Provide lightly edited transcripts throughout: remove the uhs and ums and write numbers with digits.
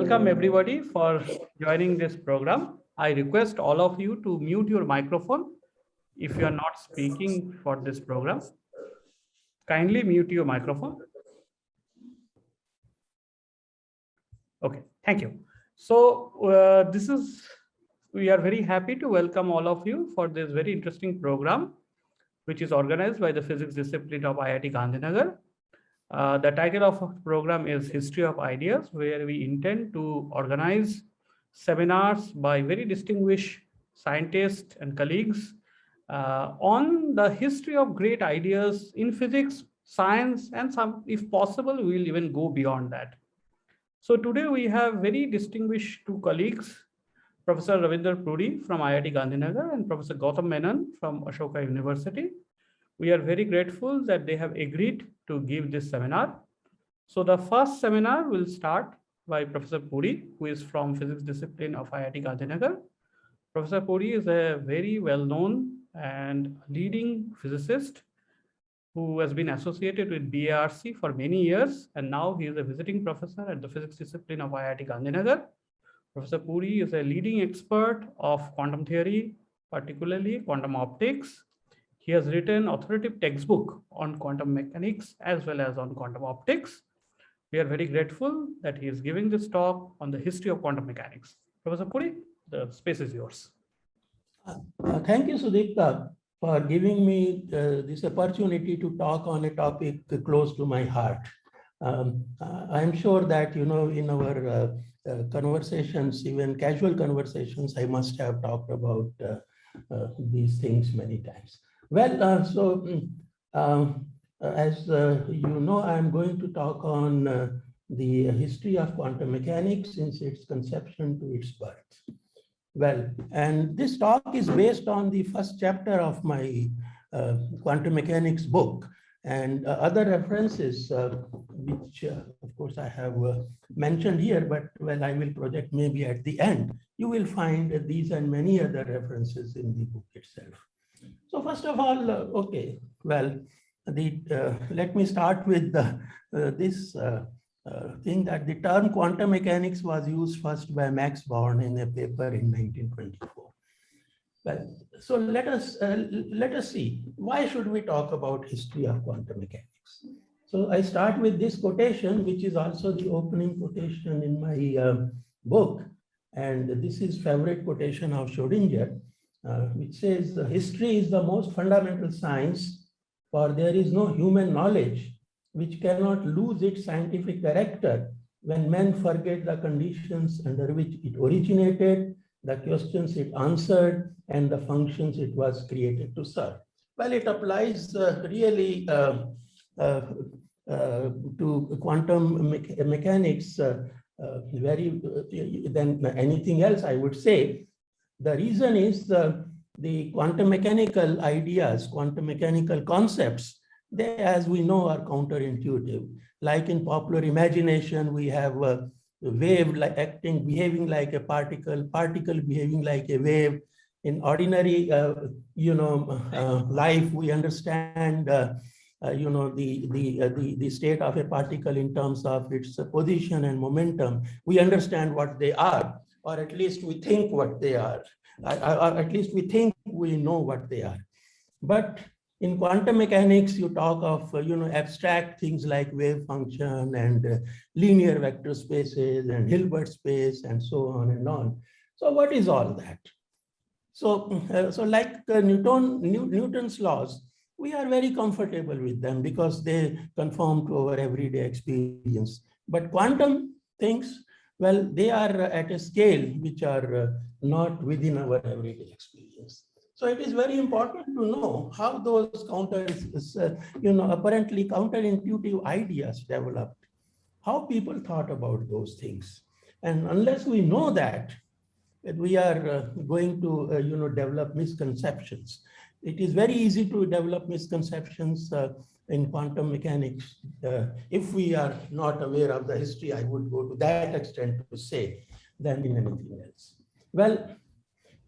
welcome everybody for joining this program. I request all of you to mute your microphone if you are not speaking for this program. Kindly mute your microphone. Okay, thank you. So we are very happy to welcome all of you for this very interesting program, which is organized by the physics discipline of IIT Gandhinagar. The title of the program is History of Ideas, where we intend to organize seminars by very distinguished scientists and colleagues on the history of great ideas in physics, science, and some, if possible, we will even go beyond that. So today we have very distinguished two colleagues, Professor Ravinder Puri from IIT Gandhinagar and Professor Gautam Menon from Ashoka University. We are very grateful that they have agreed to give this seminar. So the first seminar will start by Professor Puri, who is from physics discipline of IIT Gandhinagar. Professor Puri is a very well-known and leading physicist who has been associated with BARC for many years, and now he is a visiting professor at the physics discipline of IIT Gandhinagar. Professor Puri is a leading expert of quantum theory, particularly quantum optics. He has written authoritative textbook on quantum mechanics as well as on quantum optics. We are very grateful that he is giving this talk on the history of quantum mechanics. Professor Puri, the space is yours. Thank you, Sudipta, for giving me this opportunity to talk on a topic close to my heart. I'm sure that, in our conversations, even casual conversations, I must have talked about these things many times. Well, as you know, I'm going to talk on the history of quantum mechanics since its conception to its birth. Well, and this talk is based on the first chapter of my quantum mechanics book and other references, which of course I have mentioned here, but well, I will project maybe at the end. You will find these and many other references in the book itself. So first of all, okay, well, let me start with this thing that the term quantum mechanics was used first by Max Born in a paper in 1924. Well, so let us see, why should we talk about history of quantum mechanics? So I start with this quotation, which is also the opening quotation in my book. And this is favorite quotation of Schrodinger, which says, history is the most fundamental science, for there is no human knowledge which cannot lose its scientific character when men forget the conditions under which it originated, the questions it answered, and the functions it was created to serve. Well, it applies really to quantum mechanics very than anything else, I would say. The reason is the quantum mechanical ideas, quantum mechanical concepts, they, as we know, are counterintuitive. Like in popular imagination, we have a wave behaving like a particle, particle behaving like a wave. In ordinary, life, we understand, the state of a particle in terms of its position and momentum. We understand what they are, or at least we think what they are, or at least we think we know what they are. But in quantum mechanics, you talk of abstract things like wave function and linear vector spaces and Hilbert space and so on and on. So what is all that? So like Newton's laws, we are very comfortable with them because they conform to our everyday experience. But quantum things, well, they are at a scale which are not within our everyday experience. So it is very important to know how those apparently counterintuitive ideas developed, how people thought about those things. And unless we know that, we are going to, develop misconceptions. It is very easy to develop misconceptions in quantum mechanics. If we are not aware of the history, I would go to that extent to say, than in anything else. Well,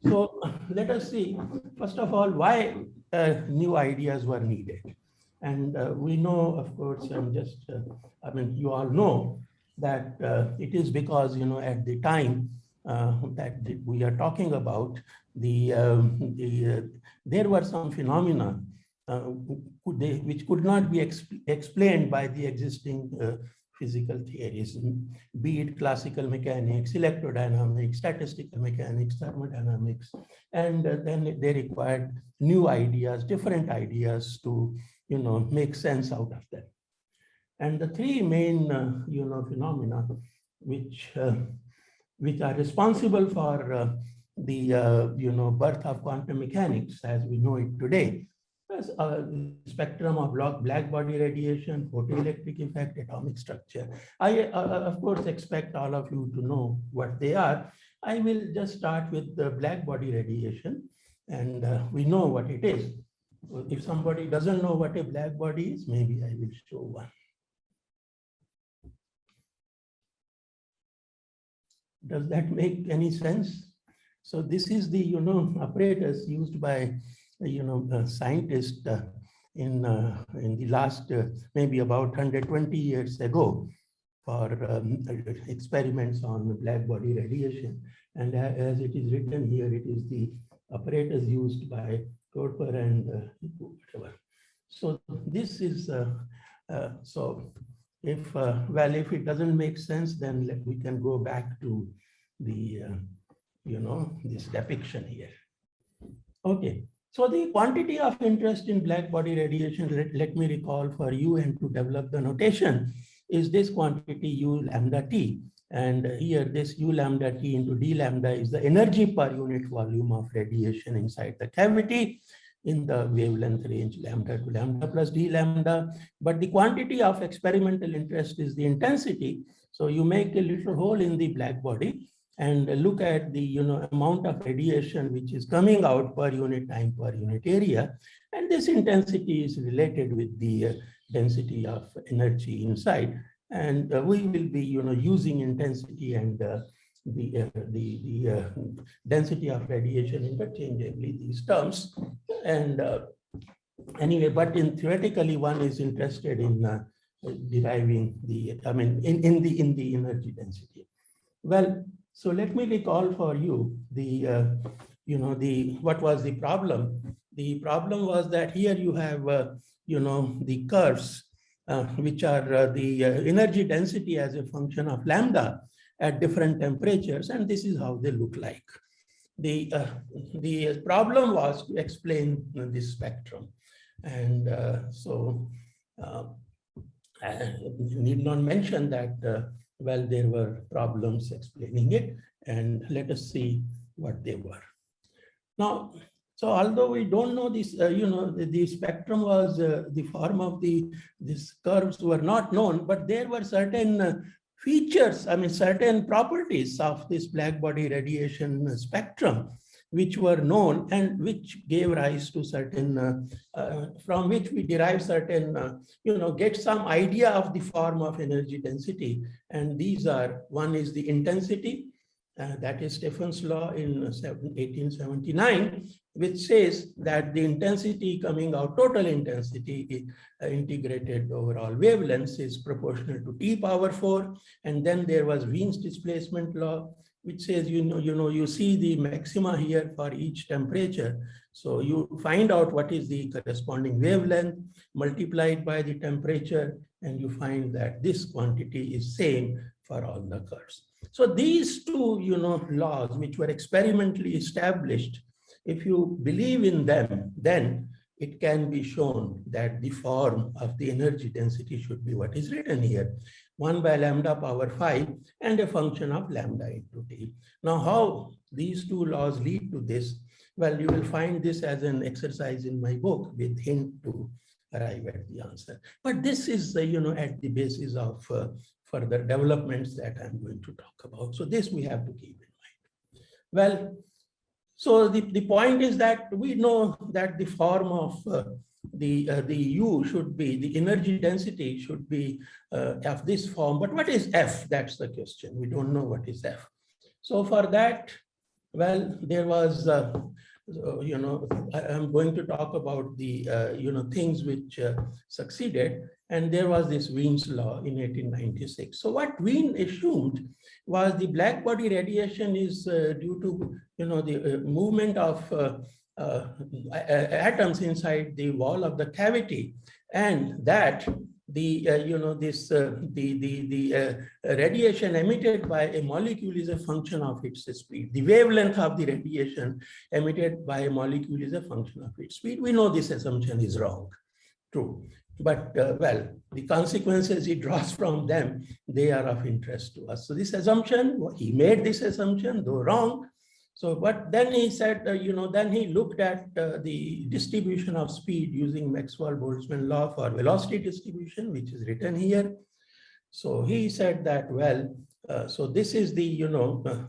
so let us see, first of all, why new ideas were needed. And we know, of course, you all know that it is because, at the time that we are talking about, there were some phenomena which could not be explained by the existing physical theories, be it classical mechanics, electrodynamics, statistical mechanics, thermodynamics, and then they required new ideas, different ideas to, make sense out of them. And the three main, phenomena which are responsible for the birth of quantum mechanics as we know it today, as a spectrum of black body radiation, photoelectric effect, atomic structure. I, of course, expect all of you to know what they are. I will just start with the black body radiation, and we know what it is. If somebody doesn't know what a black body is, maybe I will show one. Does that make any sense? So this is the, apparatus used by, scientists in the last maybe about 120 years ago for experiments on black body radiation. And as it is written here, it is the apparatus used by Prof and whatever. So this is, so if, if it doesn't make sense, then we can go back to the, this depiction here. Okay, so the quantity of interest in black body radiation, let me recall for you and to develop the notation, is this quantity U lambda T. And here this U lambda T into D lambda is the energy per unit volume of radiation inside the cavity in the wavelength range lambda to lambda plus D lambda. But the quantity of experimental interest is the intensity. So you make a little hole in the black body and look at the amount of radiation which is coming out per unit time per unit area, and this intensity is related with the density of energy inside, and we will be using intensity and the density of radiation interchangeably, these terms. And anyway, but theoretically one is interested in deriving the, in the energy density. Well, so let me recall for you the, what was the problem? The problem was that here you have, the curves, which are the energy density as a function of lambda at different temperatures, and this is how they look like. The problem was to explain this spectrum, and so I need not mention that. Well, there were problems explaining it, and let us see what they were. Now, so although we don't know this, the spectrum was the form of these curves were not known, but there were certain features, certain properties of this black body radiation spectrum, which were known and which gave rise to certain, from which we derive certain, get some idea of the form of energy density. And these are, one is the intensity, that is Stephen's law in 1879, which says that the intensity coming out, total intensity integrated overall wavelengths is proportional to T power 4. And then there was Wien's displacement law, which says, you see the maxima here for each temperature. So you find out what is the corresponding wavelength multiplied by the temperature, and you find that this quantity is same for all the curves. So these two, laws which were experimentally established, if you believe in them, then it can be shown that the form of the energy density should be what is written here, 1 by lambda power 5 and a function of lambda into T. Now, how these two laws lead to this? Well, you will find this as an exercise in my book with hint to arrive at the answer. But this is, at the basis of further developments that I'm going to talk about. So this we have to keep in mind. Well, so the point is that we know that the form of the U should be, the energy density should be of this form. But what is F? That's the question. We don't know what is F. So for that, well, there was I'm going to talk about the, things which succeeded. And there was this Wien's law in 1896. So what Wien assumed was the blackbody radiation is due to, the movement of atoms inside the wall of the cavity, and that the radiation emitted by a molecule is a function of its speed. The wavelength of the radiation emitted by a molecule is a function of its speed. We know this assumption is wrong, true. But well, the consequences he draws from them, they are of interest to us. So this assumption, he made this assumption, though wrong. So, but then he said, then he looked at the distribution of speed using Maxwell-Boltzmann law for velocity distribution, which is written here. So he said that, well, so this is the,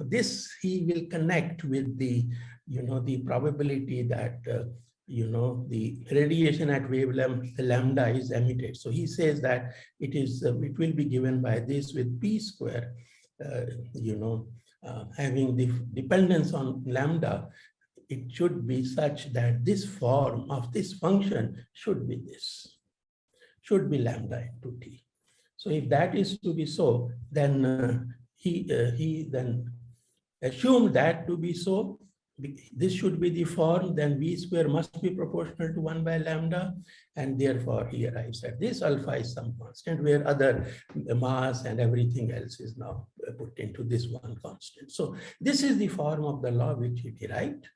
this he will connect with the, the probability that, the radiation at wavelength lambda is emitted. So he says that it is, it will be given by this with p square, having the dependence on lambda, it should be such that this form of this function should be this, should be lambda into t. So if that is to be so, then he then assumed that to be so. This should be the form, then v square must be proportional to 1 by lambda, and therefore he arrives at this alpha is some constant, where other mass and everything else is now put into this one constant. So this is the form of the law which he derived.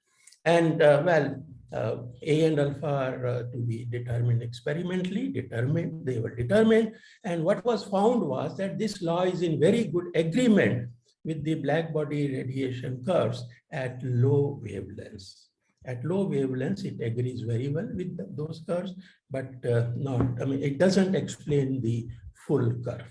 And well, A and alpha are to be determined experimentally, they were determined. And what was found was that this law is in very good agreement with the blackbody radiation curves at low wavelengths. At low wavelengths, it agrees very well with those curves, but not, it doesn't explain the full curve.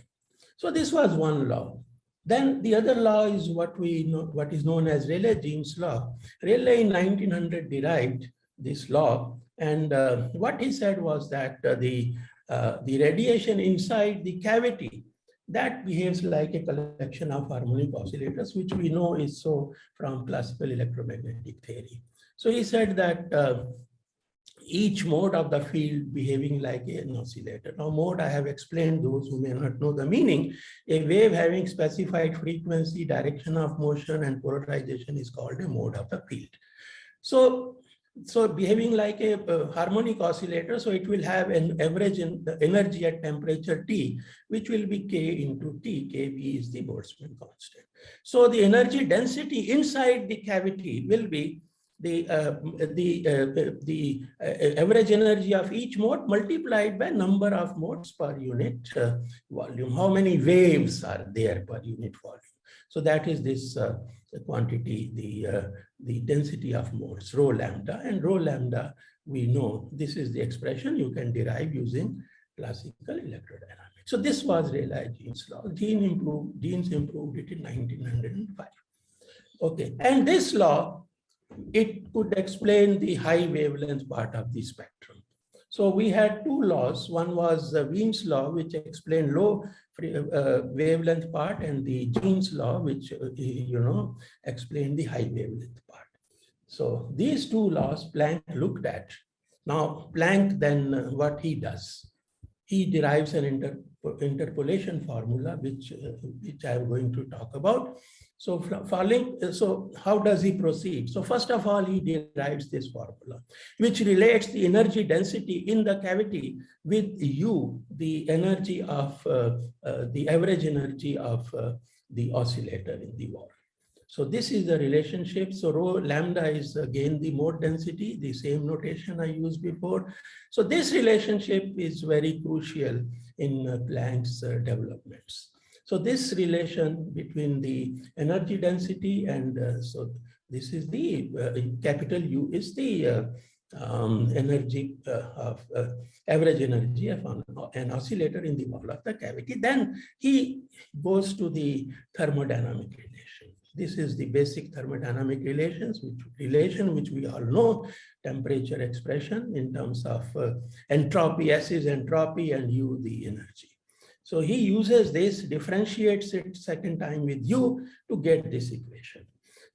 So this was one law. Then the other law is what we know, what is known as Rayleigh-Jean's law. Rayleigh in 1900 derived this law, and what he said was that the radiation inside the cavity, that behaves like a collection of harmonic oscillators, which we know is so from classical electromagnetic theory. So he said that each mode of the field behaving like an oscillator. Now, mode I have explained, those who may not know the meaning. A wave having specified frequency, direction of motion, and polarization is called a mode of the field. So behaving like a harmonic oscillator, so it will have an average in the energy at temperature T, which will be K into T. Kb is the Boltzmann constant. So the energy density inside the cavity will be the average energy of each mode multiplied by number of modes per unit volume. How many waves are there per unit volume? So that is this quantity, the density of modes, rho lambda. And rho lambda, we know this is the expression you can derive using classical electrodynamics. So this was Rayleigh-Jean's law. Jeans improved it in 1905. Okay, and this law, it could explain the high wavelength part of the spectrum. So we had two laws. One was Wien's law, which explained low wavelength part, and the Jean's law, which explained the high wavelength part. So these two laws Planck looked at. Now Planck then what he does, he derives an interpolation formula, which I am going to talk about. So how does he proceed? So first of all, he derives this formula, which relates the energy density in the cavity with U, the energy of the average energy of the oscillator in the wall. So this is the relationship. So rho lambda is again the mode density, the same notation I used before. So this relationship is very crucial in Planck's developments. So this relation between the energy density and so this is the capital U is the energy of average energy of an oscillator in the wall of the cavity. Then he goes to the thermodynamic relation. This is the basic thermodynamic relation which we all know, temperature expression in terms of entropy, S is entropy, and U the energy. So he uses this, differentiates it second time with U to get this equation.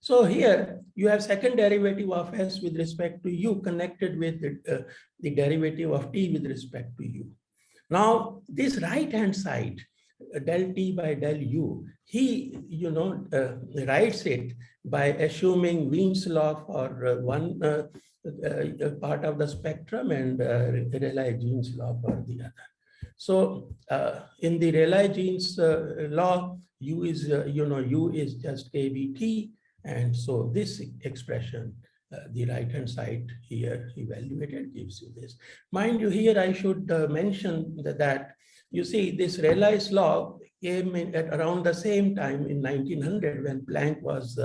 So here you have second derivative of s with respect to u connected with the derivative of t with respect to u. Now this right-hand side, del t by del u, he writes it by assuming Wien's law for one part of the spectrum and Rayleigh-Jean's law for the other. So in the Rayleigh-Jean's law, u is u is just kBt, and so this expression, the right-hand side here evaluated gives you this. Mind you, here I should mention that you see this Rayleigh's law came in at around the same time in 1900 when Planck was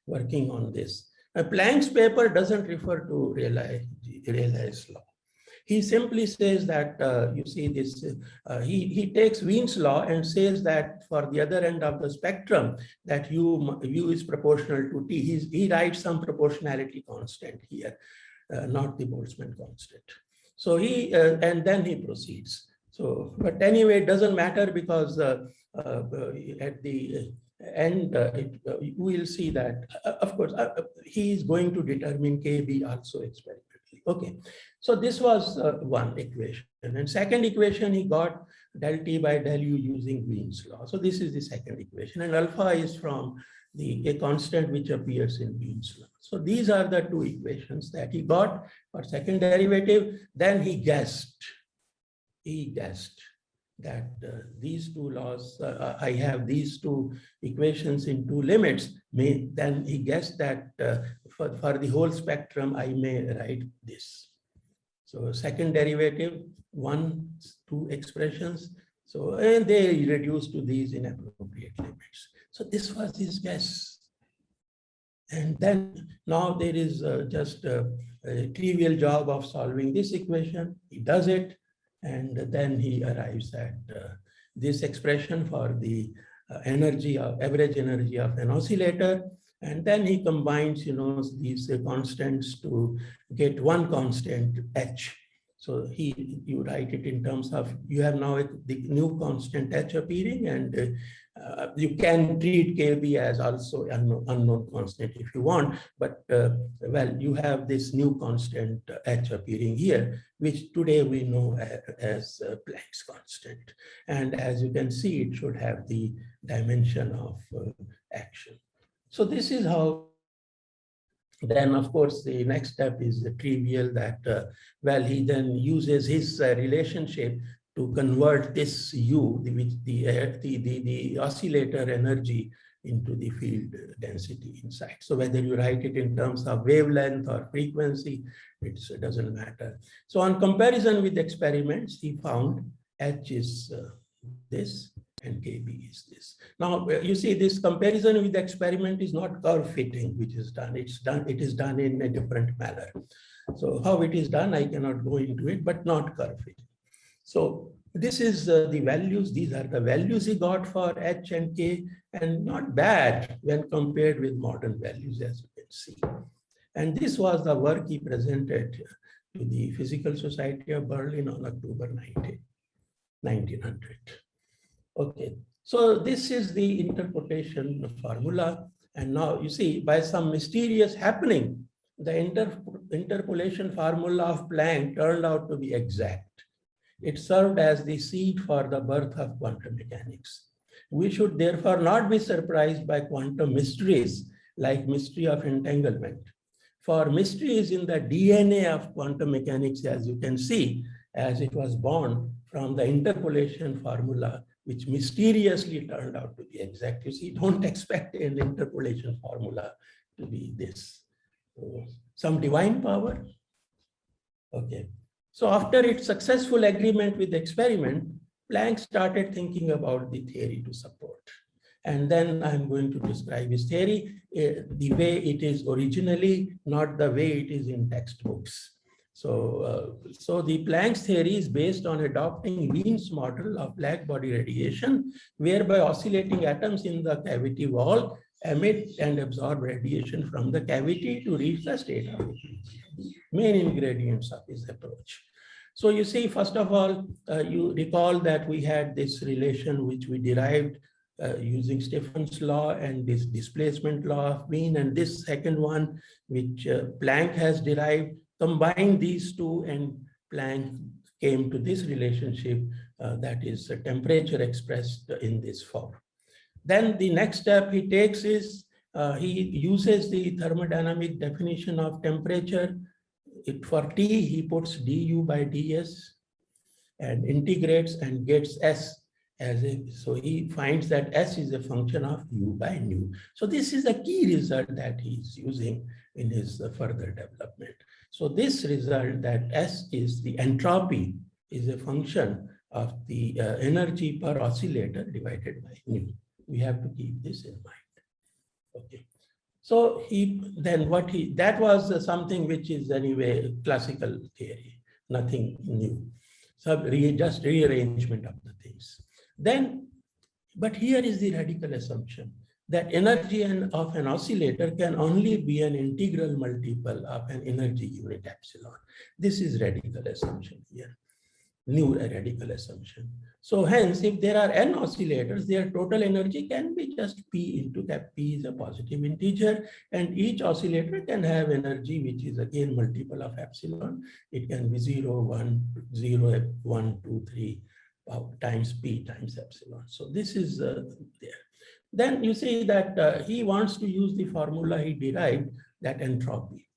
working on this. Planck's paper doesn't refer to Rayleigh's law. He simply says that, you see this, he takes Wien's law and says that for the other end of the spectrum, that u is proportional to t. He writes some proportionality constant here, not the Boltzmann constant. So and then he proceeds. So, but anyway, it doesn't matter because at the end, we'll see that, of course, he is going to determine KB also experimentally. Okay, so this was one equation. And second equation, he got del t by del u using Wien's law. So this is the second equation. And alpha is from a constant which appears in Wien's law. So these are the two equations that he got for second derivative. Then he guessed that these two laws, I have these two equations in two limits. Then he guessed that for the whole spectrum, I may write this. So second derivative, two expressions. So, and they reduce to these in appropriate limits. So this was his guess. And then now there is just a trivial job of solving this equation. He does it. And then he arrives at this expression for the average energy of an oscillator. And then he combines, these constants to get one constant h. So you write it in terms of, you have now the new constant h appearing, and you can treat KB as also unknown constant if you want, but well, you have this new constant h appearing here, which today we know as Planck's constant. And as you can see, it should have the dimension of action. So this is how. Then, of course, the next step is the trivial that, well, he then uses his relationship to convert this U, the oscillator energy, into the field density inside. So whether you write it in terms of wavelength or frequency, it doesn't matter. So on comparison with experiments, he found H is this and KB is this. Now, you see, this comparison with the experiment is not curve fitting, which is done. It is done in a different manner. So how it is done, I cannot go into it, but not curve fitting. So this is the values. These are the values he got for H and K, and not bad when compared with modern values, as you can see. And this was the work he presented to the Physical Society of Berlin on October 1900. Okay, so this is the interpolation formula. And now you see, by some mysterious happening, the interpolation formula of Planck turned out to be exact. It served as the seed for the birth of quantum mechanics. We should therefore not be surprised by quantum mysteries like mystery of entanglement. For mystery is in the DNA of quantum mechanics, as you can see, as it was born from the interpolation formula, which mysteriously turned out to be exact. You see, don't expect an interpolation formula to be this. So, some divine power. Okay. So after its successful agreement with the experiment, Planck started thinking about the theory to support. And then I'm going to describe his theory the way it is originally, not the way it is in textbooks. So, the Planck's theory is based on adopting Wien's model of Blackbody radiation, whereby oscillating atoms in the cavity wall emit and absorb radiation from the cavity to reach the state of equilibrium. Main ingredients of his approach. So you see, first of all, you recall that we had this relation which we derived using Stefan's law and this displacement law of mean, and this second one, which Planck has derived, combine these two, and Planck came to this relationship that is temperature expressed in this form. Then the next step he takes is he uses the thermodynamic definition of temperature. For T, he puts du by ds and integrates and gets S as a, so he finds that S is a function of U by nu. So this is a key result that he is using in his further development. So this result that S is the entropy is a function of the energy per oscillator divided by nu. We have to keep this in mind. Okay. So that was something which is anyway classical theory, nothing new. So just rearrangement of the things. Then, but here is the radical assumption that energy of an oscillator can only be an integral multiple of an energy unit epsilon. This is radical assumption here, new radical assumption. So hence, if there are n oscillators, their total energy can be just P into cap. P is a positive integer, and each oscillator can have energy which is again multiple of epsilon. It can be 0, 1, 0, 1, 2, 3 times P times epsilon. So this is there. Then you see that he wants to use the formula he derived, that entropy.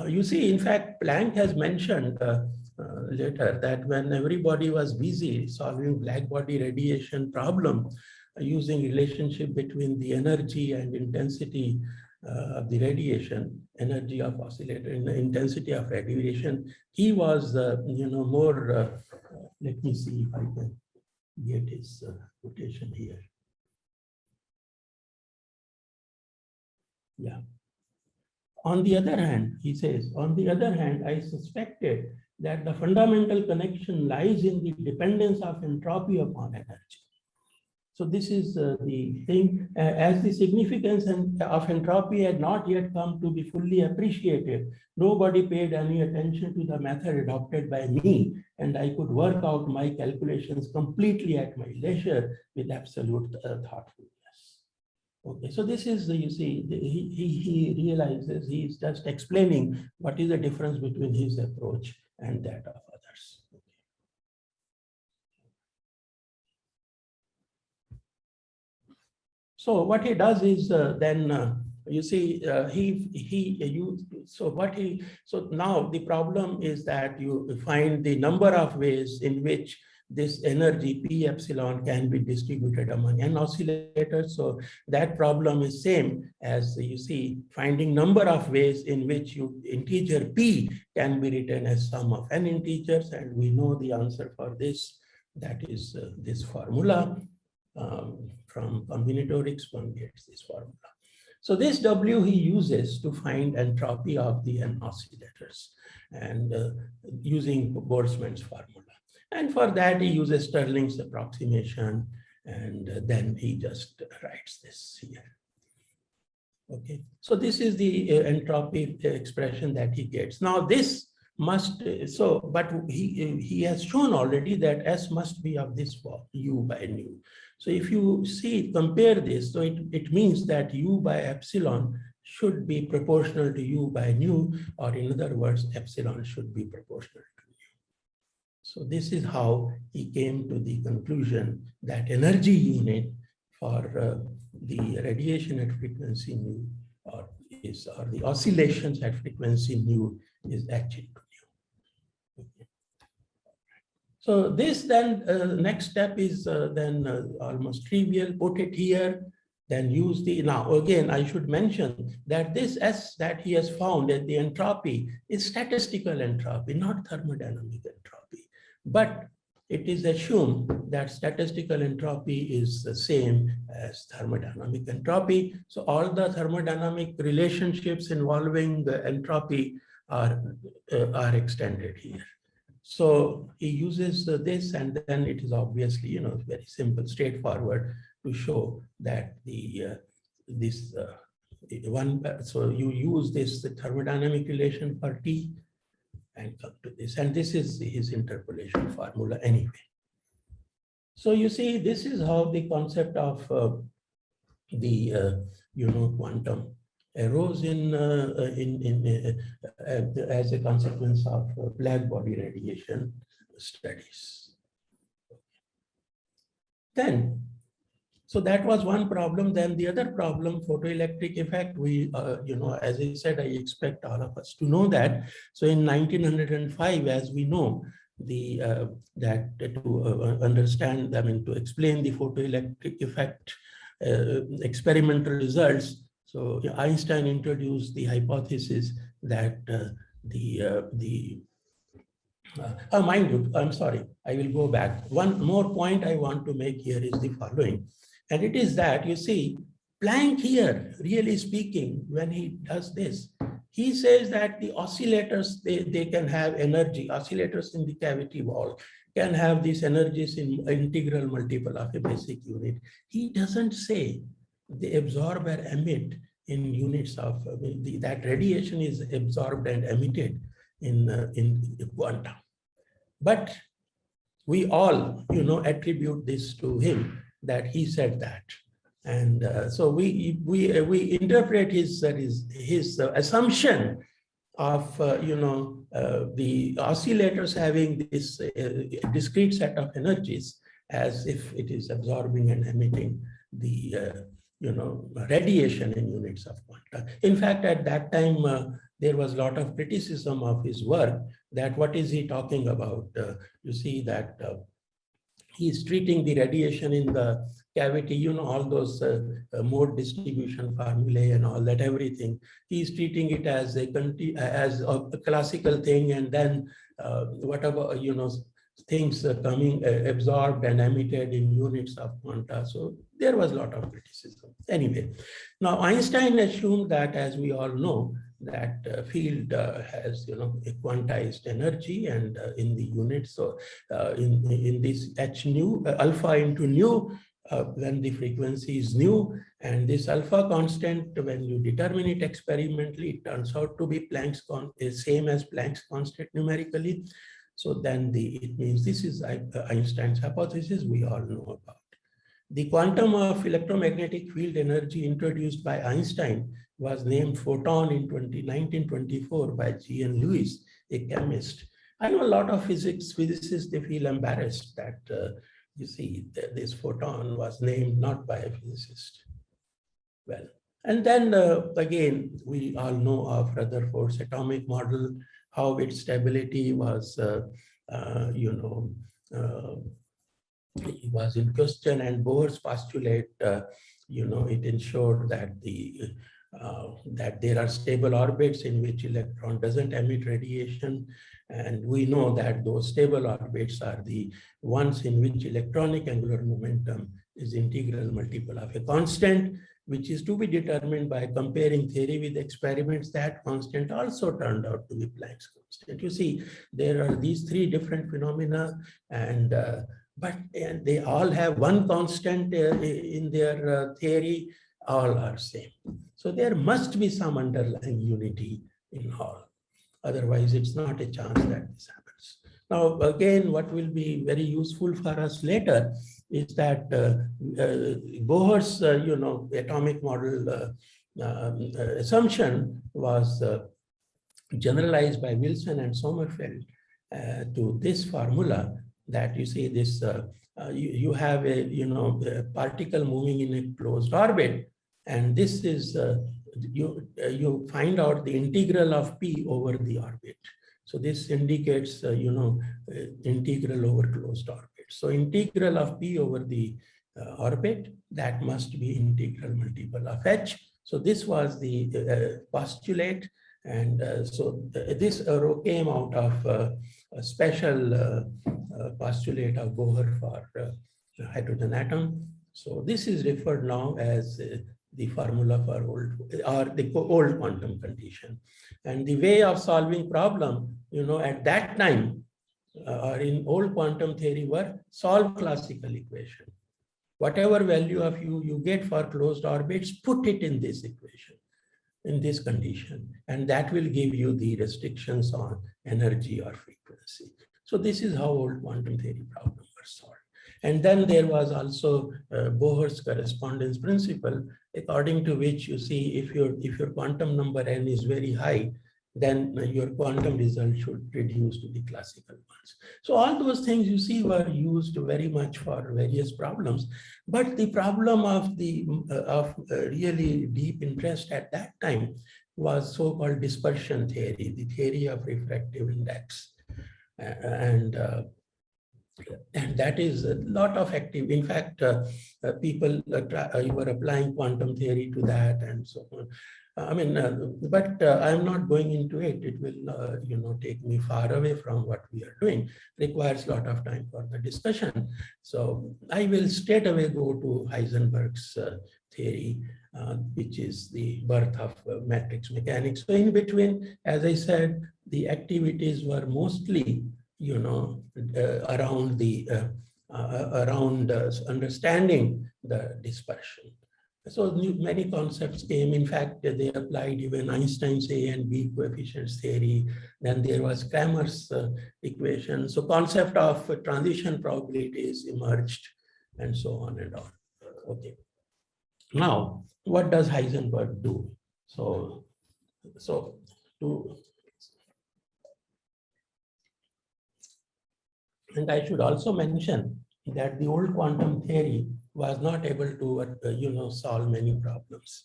You see, in fact, Planck has mentioned later that when everybody was busy solving Blackbody radiation problem using relationship between the energy and intensity of the radiation, energy of oscillator and the intensity of radiation, he was more, let me see if I can get his quotation here. Yeah. On the other hand, he says, on the other hand, I suspected that the fundamental connection lies in the dependence of entropy upon energy. So this is the thing, as the significance of entropy had not yet come to be fully appreciated, nobody paid any attention to the method adopted by me, and I could work out my calculations completely at my leisure with absolute thoughtfulness. Okay, so this is, you see, he realizes he's just explaining what is the difference between his approach and that of others. Okay. So what he does is you see, so now the problem is that you find the number of ways in which this energy P epsilon can be distributed among n oscillators. So that problem is same as you see, finding number of ways in which integer P can be written as sum of n integers. And we know the answer for this, that is this formula. From combinatorics, one gets this formula. So this W he uses to find entropy of the n oscillators and using Boltzmann's formula. And for that, he uses Stirling's approximation, and then he just writes this here. Okay, so this is the entropy expression that he gets. Now this must, but he has shown already that S must be of this form, U by nu. So if you see, compare this, so it means that U by epsilon should be proportional to U by nu, or in other words, epsilon should be proportional to nu. So this is how he came to the conclusion that energy unit for the radiation at frequency nu, or the oscillations at frequency nu, is actually nu. Okay. So this then next step is then almost trivial. Put it here, then use the, now again I should mention that this S that he has found at the entropy is statistical entropy, not thermodynamic entropy. But it is assumed that statistical entropy is the same as thermodynamic entropy. So all the thermodynamic relationships involving the entropy are extended here. So he uses this, and then it is obviously, very simple, straightforward to show that so you use this thermodynamic relation for T and come to this, and this is his interpolation formula anyway. So you see, this is how the concept of quantum arose as a consequence of blackbody radiation studies. Then, so that was one problem. Then the other problem, photoelectric effect, we, as I said, I expect all of us to know that. So in 1905, as we know, that to understand, I mean, to explain the photoelectric effect experimental results, so Einstein introduced the hypothesis that mind you, I'm sorry, I will go back. One more point I want to make here is the following, and it is that, you see, Planck here, really speaking, when he does this, he says that the oscillators, they can have energy, oscillators in the cavity wall can have these energies in integral multiple of a basic unit. He doesn't say they absorb or emit in units of, that radiation is absorbed and emitted in quantum. But we all, attribute this to him, that he said that. And so we interpret his assumption of, the oscillators having this discrete set of energies as if it is absorbing and emitting the, radiation in units of quanta. In fact, at that time, there was a lot of criticism of his work, that what is he talking about? You see that he's treating the radiation in the cavity, all those mode distribution formulae and all that, everything. He's treating it as a classical thing, and then whatever, things coming absorbed and emitted in units of quanta. So there was a lot of criticism. Anyway, now Einstein assumed that, as we all know, that field has, a quantized energy, and in the units. So in this h nu, alpha into nu, when the frequency is nu, and this alpha constant, when you determine it experimentally, it turns out to be Planck's same as Planck's constant numerically. So then it means this is Einstein's hypothesis we all know about. The quantum of electromagnetic field energy introduced by Einstein was named photon in 1924 by G.N. Lewis, a chemist. I know a lot of physicists, they feel embarrassed that, you see, this photon was named not by a physicist. Well, and then again, we all know of Rutherford's atomic model, how its stability was, it was in question, and Bohr's postulate, it ensured that that there are stable orbits in which electron doesn't emit radiation, and we know that those stable orbits are the ones in which electronic angular momentum is integral multiple of a constant, which is to be determined by comparing theory with experiments. That constant also turned out to be Planck's constant. You see, there are these three different phenomena, and but they all have one constant in their theory, all are same. So there must be some underlying unity in all. Otherwise, it's not a chance that this happens. Now, again, what will be very useful for us later is that Bohr's, atomic model assumption was generalized by Wilson and Sommerfeld to this formula, that you see this, you have a particle moving in a closed orbit, and this is, you find out the integral of P over the orbit. So this indicates, integral over closed orbit. So integral of P over the orbit, that must be integral multiple of H. So this was the postulate, and so this came out of a special postulate of Bohr for hydrogen atom. So this is referred now as the formula for old quantum condition. And the way of solving problem, at that time, or in old quantum theory, were solve classical equation. Whatever value of you get for closed orbits, put it in this equation, in this condition, and that will give you the restrictions on energy or frequency. So this is how old quantum theory problems were solved. And then there was also Bohr's correspondence principle, according to which you see if your quantum number n is very high, then your quantum result should reduce to the classical ones. So all those things you see were used very much for various problems. But the problem of really deep interest at that time was so-called dispersion theory, the theory of refractive index. And that is a lot of active. In fact, people were applying quantum theory to that and so on. But I'm not going into it. It will, take me far away from what we are doing. Requires a lot of time for the discussion. So I will straight away go to Heisenberg's theory, which is the birth of matrix mechanics. So in between, as I said, the activities were mostly around understanding the dispersion. So many concepts came. In fact, they applied even Einstein's A and B coefficients theory. Then there was Cramer's equation. So concept of transition probabilities emerged and so on and on. Okay. Now, what does Heisenberg do? And I should also mention that the old quantum theory was not able to, solve many problems.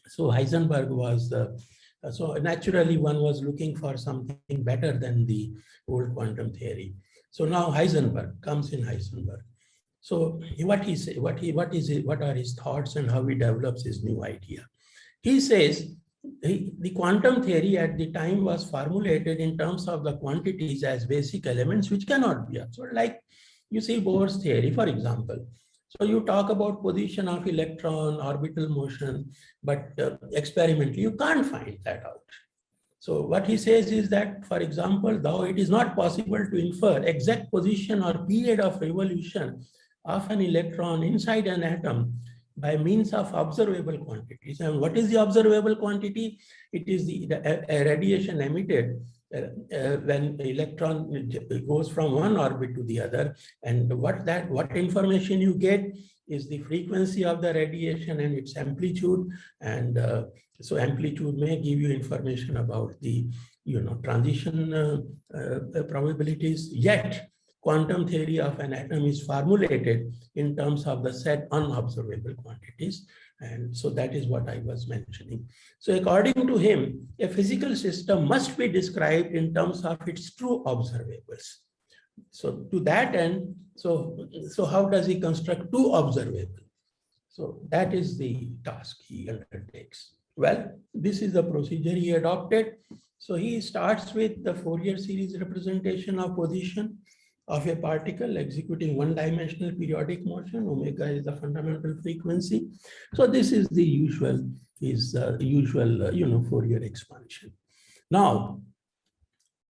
So Heisenberg was so naturally one was looking for something better than the old quantum theory. So now Heisenberg comes in Heisenberg. So what he say, what are his thoughts and how he develops his new idea? He says the quantum theory at the time was formulated in terms of the quantities as basic elements which cannot be observed. Like you see Bohr's theory, for example. So you talk about position of electron, orbital motion, but experimentally you can't find that out. So what he says is that, for example, though it is not possible to infer exact position or period of revolution of an electron inside an atom by means of observable quantities. And what is the observable quantity? It is the radiation emitted when the electron goes from one orbit to the other. And what information you get is the frequency of the radiation and its amplitude. And so amplitude may give you information about the transition probabilities. Yet quantum theory of an atom is formulated in terms of the set unobservable quantities. And so that is what I was mentioning. So according to him, a physical system must be described in terms of its true observables. So to that end, so how does he construct two observable? So that is the task he undertakes. Well, this is the procedure he adopted. So he starts with the Fourier series representation of position of a particle executing one-dimensional periodic motion. Omega is the fundamental frequency. So this is the usual Fourier expansion. Now,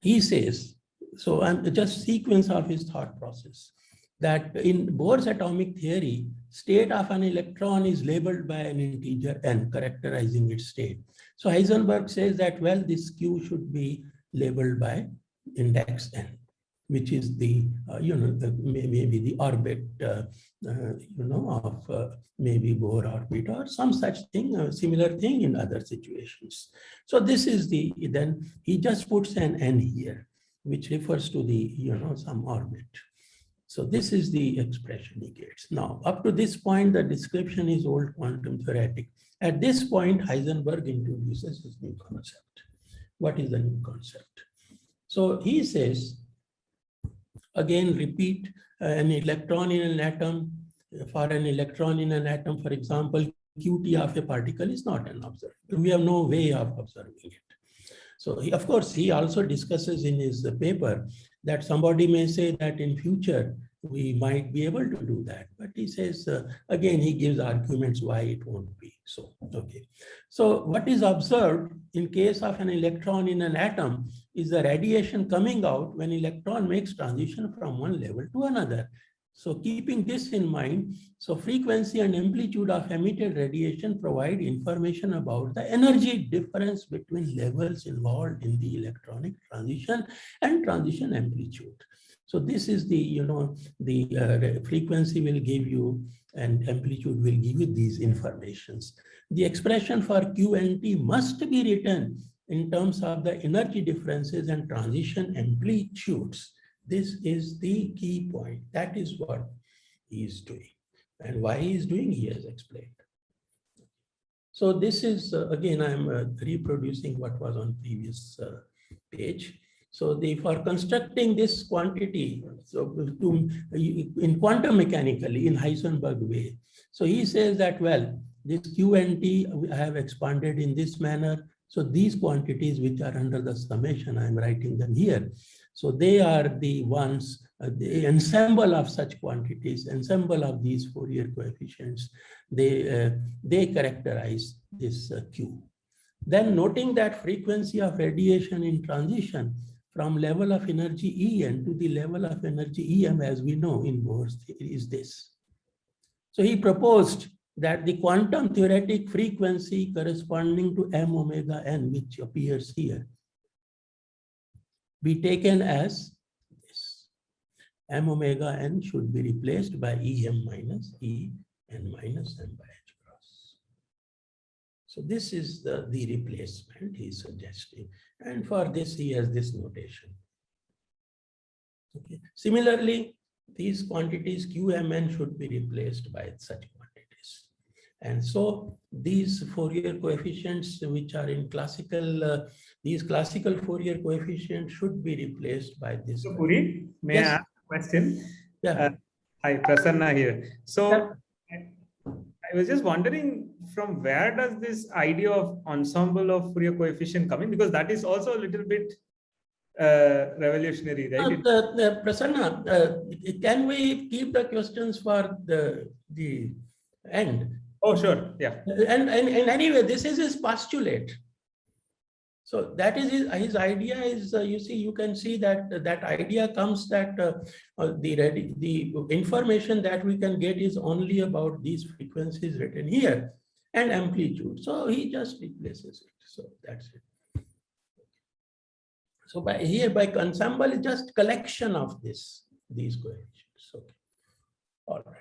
he says, so I'm just sequence of his thought process, that in Bohr's atomic theory, state of an electron is labeled by an integer n, characterizing its state. So Heisenberg says that, well, this Q should be labeled by index n, which is the, maybe the orbit, of maybe Bohr orbit or some such thing, a similar thing in other situations. So this is then he just puts an n here, which refers to the, some orbit. So this is the expression he gets. Now, up to this point, the description is old quantum theoretic. At this point, Heisenberg introduces his new concept. What is the new concept? So he says, again, repeat an electron in an atom. For an electron in an atom, for example, QT of a particle is not an observable. We have no way of observing it. So of course, he also discusses in his paper that somebody may say that in future, we might be able to do that. But he says, again, he gives arguments why it won't be so. Okay. So what is observed in case of an electron in an atom is the radiation coming out when electron makes transition from one level to another. So keeping this in mind, so frequency and amplitude of emitted radiation provide information about the energy difference between levels involved in the electronic transition and transition amplitude. So this is the, the frequency will give you and amplitude will give you these informations. The expression for Q and T must be written in terms of the energy differences and transition amplitudes. This is the key point. That is what he is doing. And why he is doing, he has explained. So this is, again, I'm reproducing what was on previous page. So for constructing this quantity, so in quantum mechanically, in Heisenberg way, so he says that, well, this Q and T I have expanded in this manner. So these quantities which are under the summation, I'm writing them here. So they are the ones, the ensemble of such quantities, ensemble of these Fourier coefficients, they characterize this Q. Then noting that frequency of radiation in transition from level of energy En to the level of energy Em, as we know in Bohr's theory, is this. So he proposed that the quantum theoretic frequency corresponding to m omega n, which appears here, be taken as this. M omega n should be replaced by Em minus En minus m by h cross. So this is the replacement he is suggesting. And for this, he has this notation. Okay. Similarly, these quantities Qmn should be replaced by such quantities. And so these Fourier coefficients which are in classical, these classical Fourier coefficients should be replaced by this. So Puri, may I ask a question? Yeah. Hi, Prasanna here. So Yeah. I was just wondering, from where does this idea of ensemble of Fourier coefficient come in? Because that is also a little bit revolutionary, right? Prasanna, can we keep the questions for the end? Oh, sure. Yeah. And anyway, this is his postulate. So that is his idea is, you see, you can see that that idea comes that the information that we can get is only about these frequencies written here and amplitude. So he just replaces it. So that's it. So by ensemble is just collection of these coefficients. Okay. All right.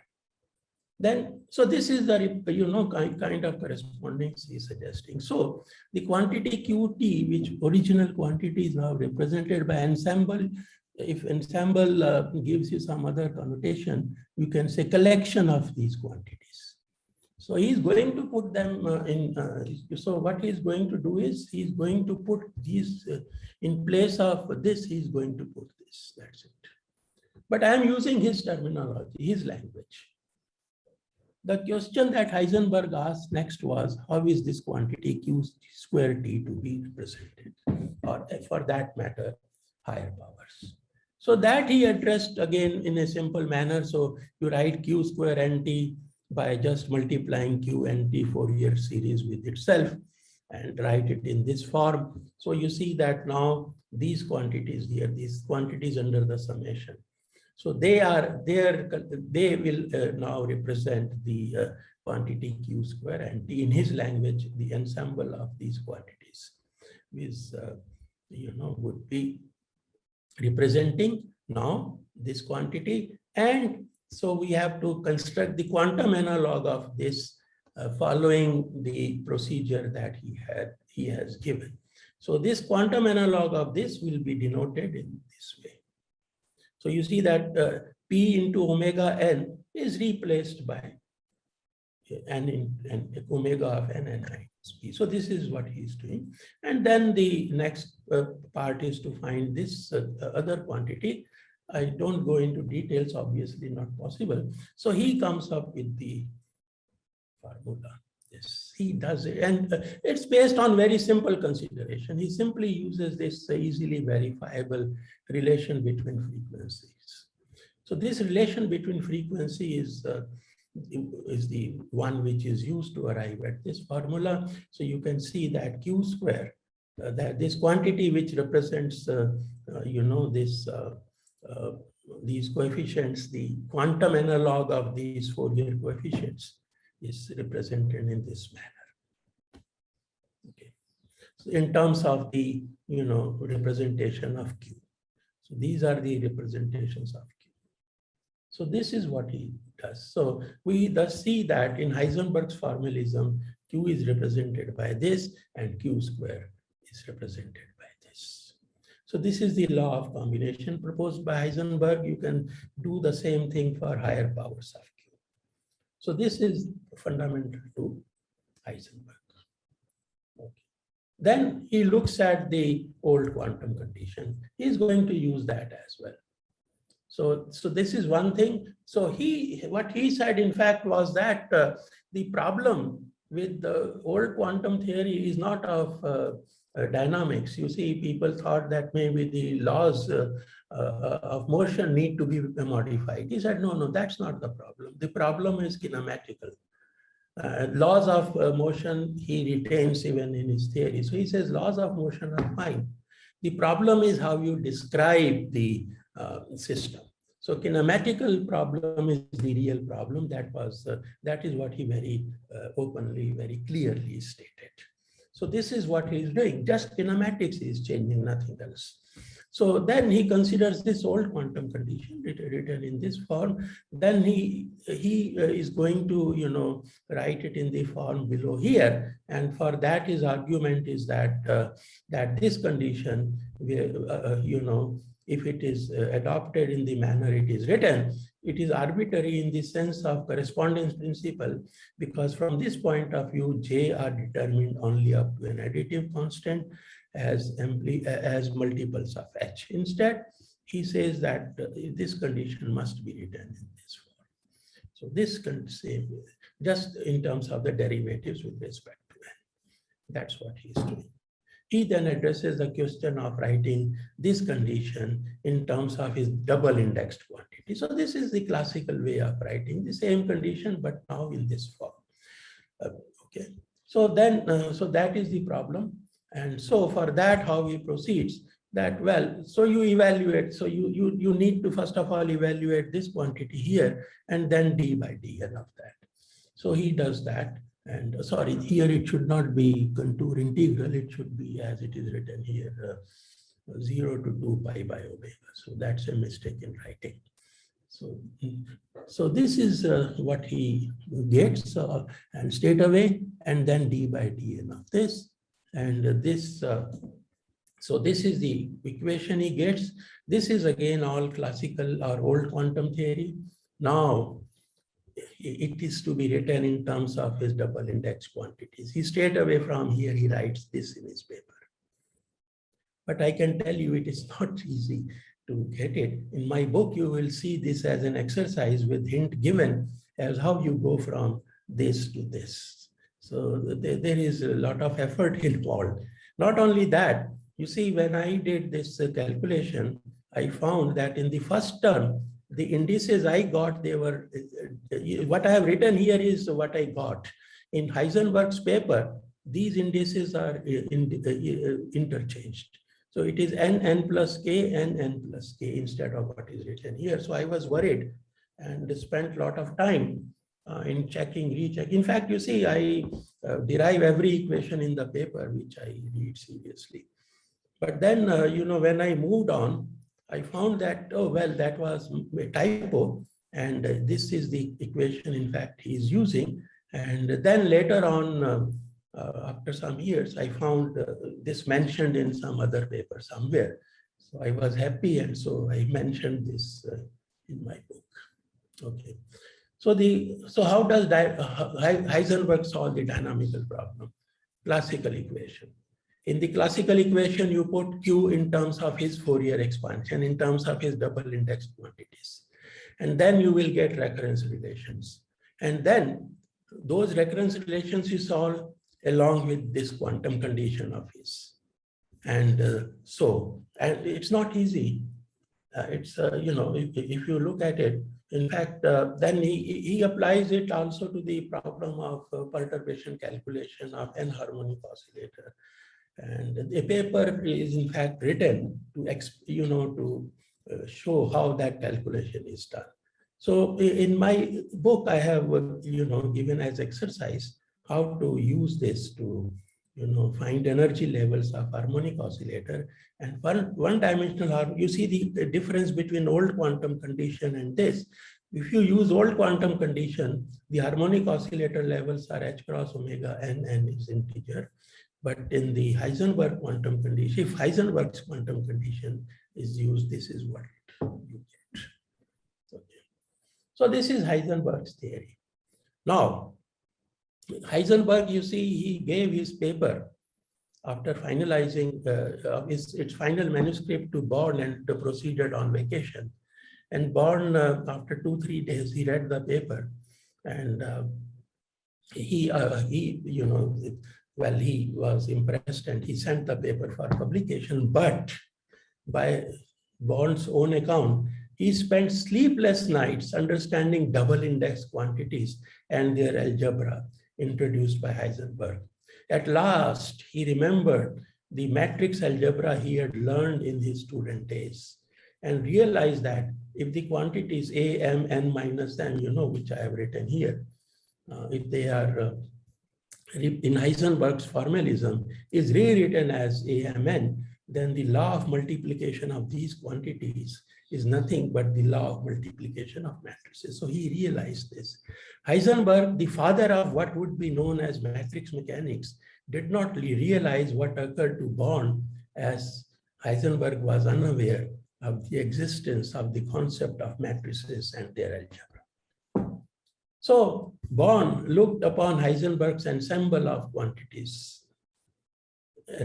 Then, so this is the, kind of correspondence he's suggesting. So the quantity Qt, which original quantity is now represented by ensemble. If ensemble gives you some other connotation, you can say collection of these quantities. So he's going to put them in, so what he's going to do is he's going to put these in place of this, he's going to put this, that's it. But I'm using his terminology, his language. The question that Heisenberg asked next was, how is this quantity Q square T to be represented? Or for that matter, higher powers. So that he addressed again in a simple manner. So you write Q square NT by just multiplying Q and T Fourier series with itself and write it in this form. So you see that now these quantities here, these quantities under the summation. So they are there, they will now represent the quantity Q square and T. In his language, the ensemble of these quantities is, would be representing now this quantity. And so we have to construct the quantum analog of this following the procedure that he has given. So this quantum analog of this will be denoted in this way. So you see that P into omega n is replaced by n omega of n and I. So this is what he's doing. And then the next part is to find this other quantity. I don't go into details, obviously not possible. So he comes up with the formula. Yes, he does it. And it's based on very simple consideration. He simply uses this easily verifiable relation between frequencies. So this relation between frequency is the one which is used to arrive at this formula. So you can see that Q square, that this quantity which represents, these coefficients, the quantum analog of these Fourier coefficients is represented in this manner. Okay. So in terms of the, representation of Q. So these are the representations of Q. So this is what he does. So we thus see that in Heisenberg's formalism, Q is represented by this and Q square is represented by this. So this is the law of combination proposed by Heisenberg. You can do the same thing for higher powers of Q. So this is fundamental to Heisenberg. Okay. Then he looks at the old quantum condition. He's going to use that as well. So this is one thing. So what he said, in fact, was that the problem with the old quantum theory is not of dynamics. You see, people thought that maybe the laws of motion need to be modified. He said, no, that's not the problem. The problem is kinematical. Laws of motion he retains even in his theory. So he says laws of motion are fine. The problem is how you describe the system. So kinematical problem is the real problem. That is what he very openly, very clearly stated. So this is what he is doing. Just kinematics is changing, nothing else. So then he considers this old quantum condition written in this form. Then he is going to write it in the form below here. And for that, his argument is that that this condition, if it is adopted in the manner it is written, it is arbitrary in the sense of correspondence principle, because from this point of view, J are determined only up to an additive constant as multiples of H. Instead, he says that this condition must be written in this form. So this can say just in terms of the derivatives with respect to N. That's what he's doing. He then addresses the question of writing this condition in terms of his double indexed quantity. So this is the classical way of writing the same condition, but now in this form. Okay. So then, so that is the problem. And so for that, how he proceeds, that, well, so you evaluate, so you need to first of all evaluate this quantity here and then d by dn of that. So he does that. And sorry, here it should not be contour integral, it should be as it is written here, 0 to 2 pi by omega. So that's a mistake in writing. So this is what he gets and straight away, and then d by dn of this. And this, so this is the equation he gets. This is again all classical or old quantum theory. Now, it is to be written in terms of his double index quantities. He straight away from here, he writes this in his paper. But I can tell you it is not easy to get it. In my book, you will see this as an exercise with hint given as how you go from this to this. So there is a lot of effort involved. Not only that, you see, when I did this calculation, I found that in the first term, the indices I got, they were, what I have written here is what I got. In Heisenberg's paper, these indices are interchanged. So it is n plus k, n plus k instead of what is written here. So I was worried and spent a lot of time in checking, rechecking. In fact, you see, I derive every equation in the paper, which I read seriously. But then, when I moved on, I found that, oh, well, that was a typo. And this is the equation, in fact, he is using. And then later on, after some years, I found this mentioned in some other paper somewhere. So I was happy. And so I mentioned this in my book. Okay. So how does Heisenberg solve the dynamical problem? Classical equation. In the classical equation, you put Q in terms of his Fourier expansion, in terms of his double index quantities. And then you will get recurrence relations. And then those recurrence relations you solve along with this quantum condition of his. And and it's not easy. It's, if you look at it, in fact, then he applies it also to the problem of perturbation calculation of n-harmonic oscillator. And a paper is in fact written to show how that calculation is done. So in my book, I have given as exercise how to use this to find energy levels of harmonic oscillator. And one-dimensional, you see the difference between old quantum condition and this. If you use old quantum condition, the harmonic oscillator levels are h cross omega n is integer. But in the Heisenberg quantum condition, if Heisenberg's quantum condition is used, this is what you get. Okay. So this is Heisenberg's theory. Now, Heisenberg, you see, he gave his paper after finalizing its final manuscript to Born and proceeded on vacation. And Born, after 2-3 days, he read the paper, and he was impressed, and he sent the paper for publication. But by Born's own account, he spent sleepless nights understanding double index quantities and their algebra introduced by Heisenberg. At last, he remembered the matrix algebra he had learned in his student days and realized that if the quantities a, m, n minus n, which I have written here, if they are in Heisenberg's formalism is rewritten as a, m, n, then the law of multiplication of these quantities is nothing but the law of multiplication of matrices. So he realized this. Heisenberg, the father of what would be known as matrix mechanics, did not realize what occurred to Born, as Heisenberg was unaware of the existence of the concept of matrices and their algebra. So Born looked upon Heisenberg's ensemble of quantities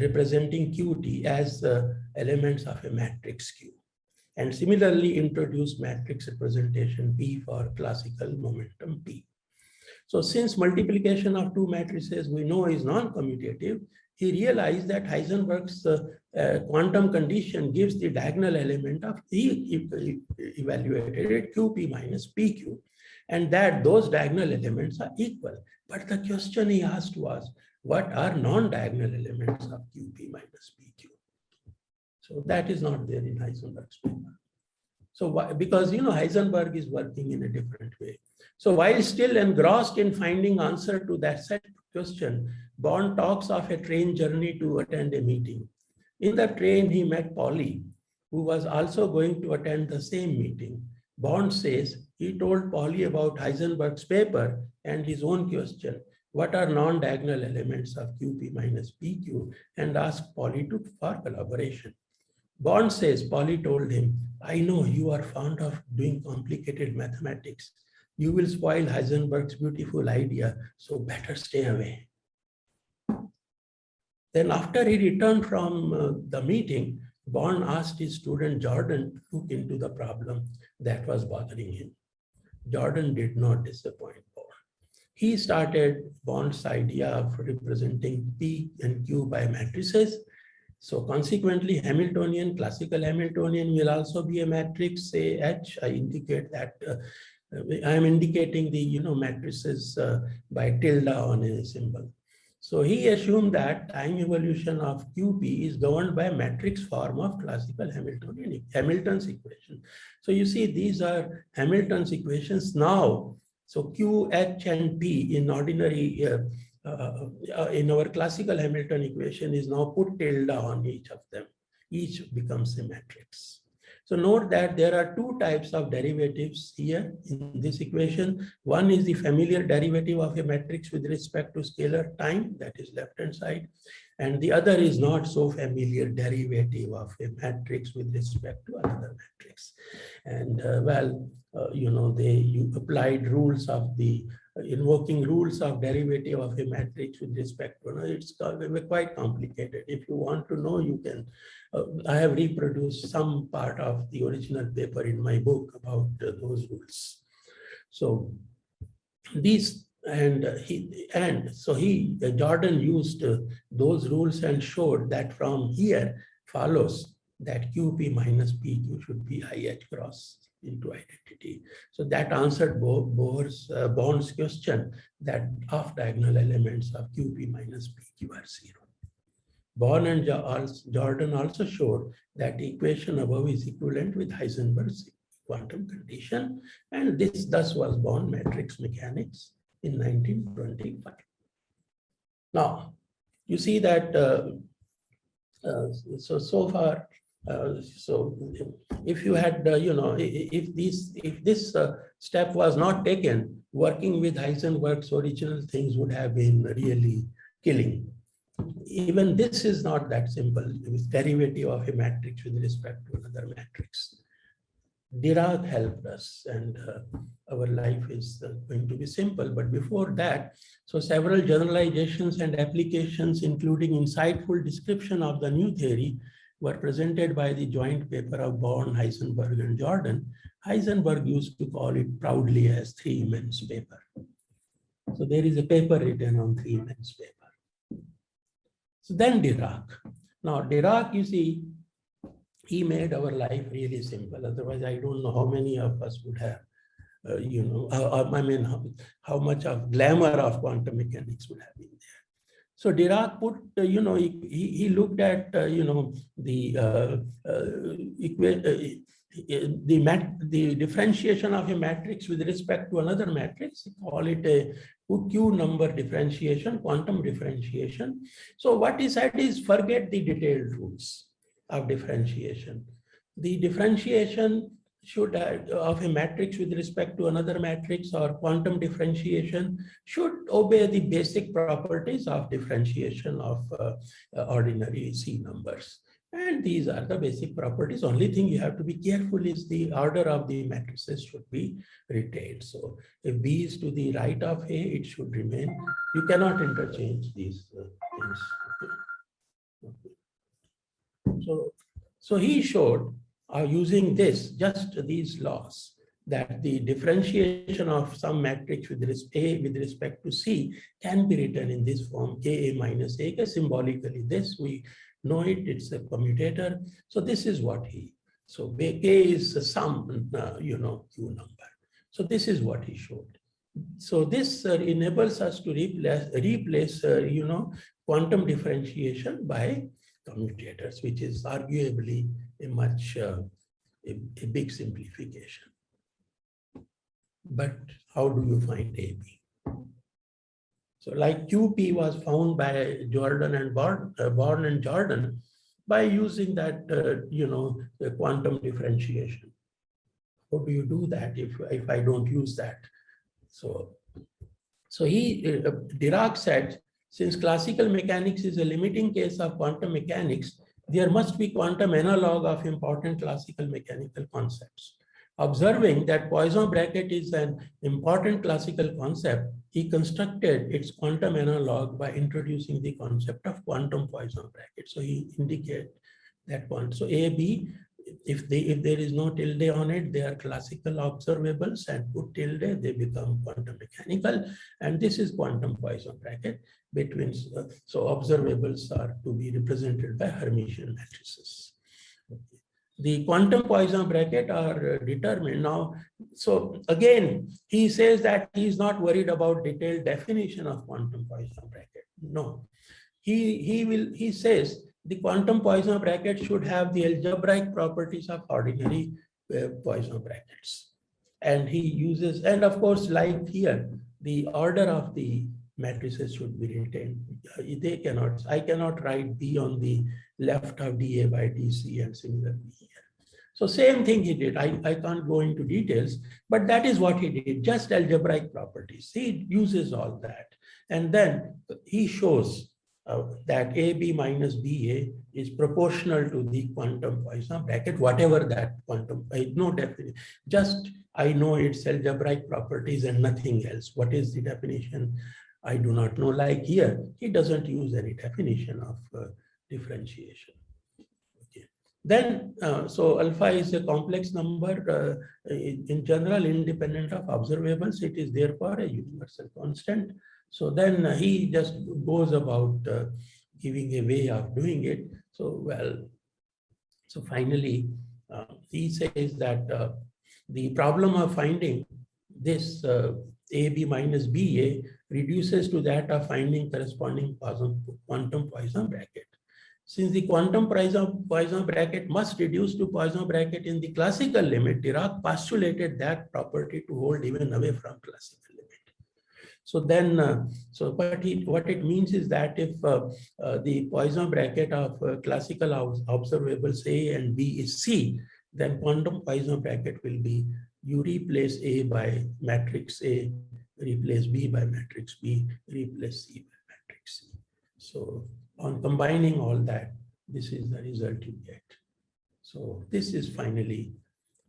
representing Qt as the elements of a matrix Q, and similarly introduced matrix representation P for classical momentum P. So since multiplication of two matrices we know is non-commutative, he realized that Heisenberg's quantum condition gives the diagonal element of he evaluated Qp minus Pq, and that those diagonal elements are equal. But the question he asked was, what are non-diagonal elements of Qp minus Pq? So that is not there in Heisenberg's paper. So why? Because Heisenberg is working in a different way. So while still engrossed in finding answer to that set question, Born talks of a train journey to attend a meeting. In the train, he met Pauli, who was also going to attend the same meeting. Born says he told Pauli about Heisenberg's paper and his own question, what are non-diagonal elements of Qp minus Pq, and asked Pauli for collaboration. Born says Pauli told him, I know you are fond of doing complicated mathematics. You will spoil Heisenberg's beautiful idea, so better stay away. Then after he returned from the meeting, Born asked his student Jordan to look into the problem that was bothering him. Jordan did not disappoint Born. He started Born's idea of representing P and Q by matrices. So consequently, Hamiltonian, classical Hamiltonian will also be a matrix, say H. I indicate that I am indicating the matrices by tilde on a symbol. So he assumed that time evolution of QP is governed by a matrix form of classical Hamilton's equation. So you see, these are Hamilton's equations now. So Q, H, and P in ordinary in our classical Hamilton equation is now put tilde on each of them. Each becomes a matrix. So note that there are two types of derivatives here in this equation. One is the familiar derivative of a matrix with respect to scalar time, that is left-hand side. And the other is not so familiar derivative of a matrix with respect to another matrix. And you applied rules of the invoking rules of derivative of a matrix with respect to it's quite complicated. If you want to know, you can. I have reproduced some part of the original paper in my book about those rules. So these Jordan used those rules and showed that from here follows that QP minus PQ should be IH cross into identity. So that answered Born's question that off-diagonal elements of QP minus PQ are 0. Born and Jordan also showed that the equation above is equivalent with Heisenberg's quantum condition, and this thus was born matrix mechanics in 1925. Now, you see that so far, so if you had, if this step was not taken, working with Heisenberg's original things would have been really killing. Even this is not that simple, with derivative of a matrix with respect to another matrix. Dirac helped us, and our life is going to be simple. But before that, so several generalizations and applications, including insightful description of the new theory, were presented by the joint paper of Born, Heisenberg, and Jordan. Heisenberg used to call it proudly as three immense paper. So there is a paper written on three immense paper. So then Dirac. Now Dirac, you see, he made our life really simple. Otherwise, I don't know how many of us would have, I mean, how much of glamour of quantum mechanics would have been there. So Dirac put, he looked at, the differentiation of a matrix with respect to another matrix. Call it a Q number differentiation, quantum differentiation. So what he said is, forget the detailed rules of differentiation. The differentiation should of a matrix with respect to another matrix, or quantum differentiation, should obey the basic properties of differentiation of ordinary C numbers. And these are the basic properties. Only thing you have to be careful is the order of the matrices should be retained. So if B is to the right of A, it should remain. You cannot interchange these things. Okay. So he showed, using just these laws, that the differentiation of some matrix with respect to C can be written in this form, Ka minus A. Symbolically, this we know it's a commutator. So this is what so K is some, Q number. So this is what he showed. So this enables us to replace quantum differentiation by commutators, which is arguably a much a big simplification. But how do you find AB? So like QP was found by Jordan and Born and Jordan by using that the quantum differentiation. How do you do that if I don't use that? So Dirac said, since classical mechanics is a limiting case of quantum mechanics, there must be quantum analog of important classical mechanical concepts. Observing that Poisson bracket is an important classical concept, he constructed its quantum analog by introducing the concept of quantum Poisson bracket. So he indicated that one. So A, B, if there is no tilde on it, they are classical observables, and put tilde, they become quantum mechanical. And this is quantum Poisson bracket between, so observables are to be represented by Hermitian matrices. The quantum Poisson bracket are determined now. So again, he says that he is not worried about detailed definition of quantum Poisson bracket. No, he says the quantum Poisson bracket should have the algebraic properties of ordinary Poisson brackets. And he uses, and of course, like here, the order of the matrices should be retained. I cannot write B on the left of dA by dC and similarly here. So same thing he did. I can't go into details, but that is what he did, just algebraic properties. He uses all that. And then he shows that AB minus BA is proportional to the quantum Poisson bracket, whatever that quantum, no definition, just I know its algebraic properties and nothing else. What is the definition? I do not know. Like here, he doesn't use any definition of differentiation. Okay. Then, so alpha is a complex number in general, independent of observables. It is therefore a universal constant. So then he just goes about giving a way of doing it. So, so finally, he says that the problem of finding this AB minus BA reduces to that of finding corresponding quantum Poisson bracket. Since the quantum Poisson bracket must reduce to Poisson bracket in the classical limit, Dirac postulated that property to hold even away from classical limit. So then, what it means is that if the Poisson bracket of classical observables A and B is C, then quantum Poisson bracket will be you replace A by matrix A, replace B by matrix B, replace C by matrix C. So on combining all that, this is the result you get. So this is finally,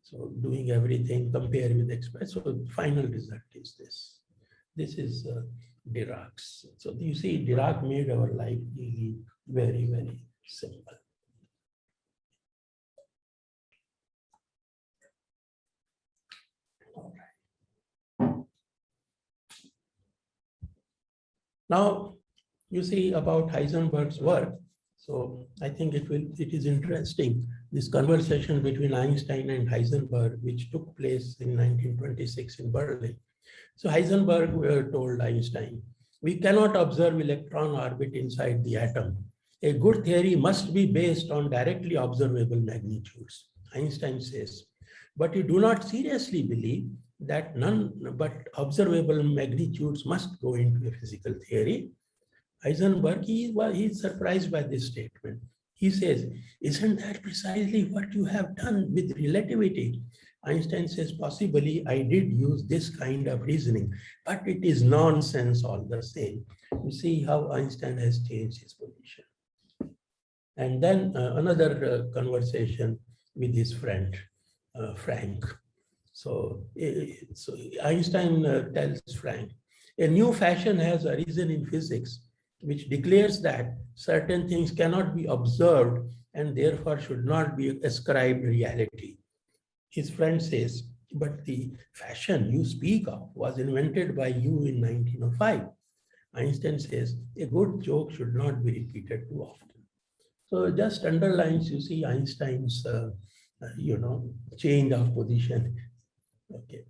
so doing everything, compare with express. So the final result is this. This is Dirac's. So you see, Dirac made our life really very, very simple. All right. Now, you see about Heisenberg's work. So I think it is interesting, this conversation between Einstein and Heisenberg, which took place in 1926 in Berlin. So Heisenberg told Einstein, we cannot observe electron orbit inside the atom. A good theory must be based on directly observable magnitudes. Einstein says, but you do not seriously believe that none but observable magnitudes must go into a physical theory. Heisenberg, he is surprised by this statement. He says, isn't that precisely what you have done with relativity? Einstein says, possibly I did use this kind of reasoning, but it is nonsense all the same. You see how Einstein has changed his position. And then another conversation with his friend, Frank. So Einstein tells Frank, a new fashion has arisen in physics, which declares that certain things cannot be observed and therefore should not be ascribed reality. His friend says, but the fashion you speak of was invented by you in 1905. Einstein says, a good joke should not be repeated too often. So just underlines, you see, Einstein's, change of position. Okay.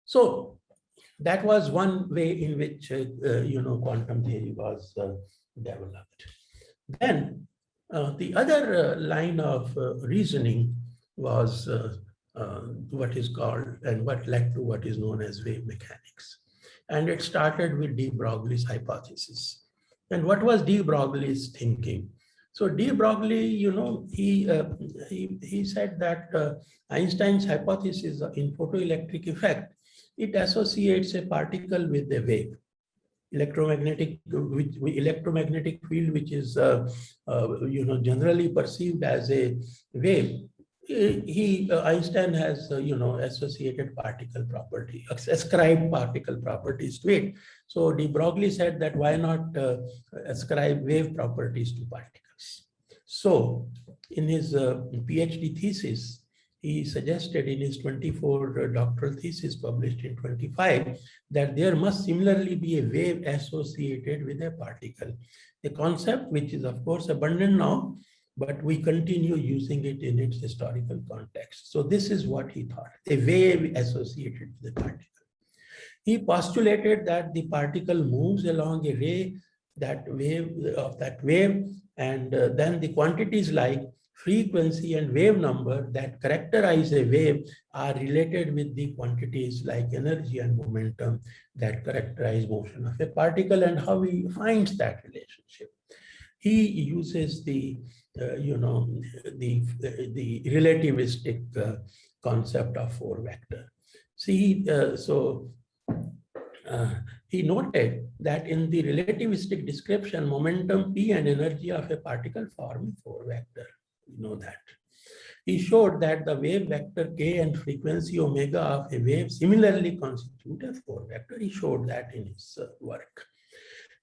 So that was one way in which, quantum theory was developed. Then the other line of reasoning was what is called and what led to what is known as wave mechanics. And it started with de Broglie's hypothesis. And what was de Broglie's thinking? So de Broglie, he said that Einstein's hypothesis in photoelectric effect, it associates a particle with a wave. Electromagnetic field, which is generally perceived as a wave. Einstein has associated particle property, ascribed particle properties to it. So de Broglie said that why not ascribe wave properties to particles. So in his PhD thesis, he suggested in his 24 doctoral thesis published in 25 that there must similarly be a wave associated with a particle, a concept which is of course abundant now, but we continue using it in its historical context. So this is what he thought, a wave associated with the particle. He postulated that the particle moves along a ray, that wave, and then the quantities like frequency and wave number that characterize a wave are related with the quantities like energy and momentum that characterize motion of a particle, and how he finds that relationship. He uses the relativistic concept of 4-vector. See, he noted that in the relativistic description, momentum P and energy of a particle form a 4-vector. You know that. He showed that the wave vector k and frequency omega of a wave similarly constitute a 4-vector. He showed that in his work.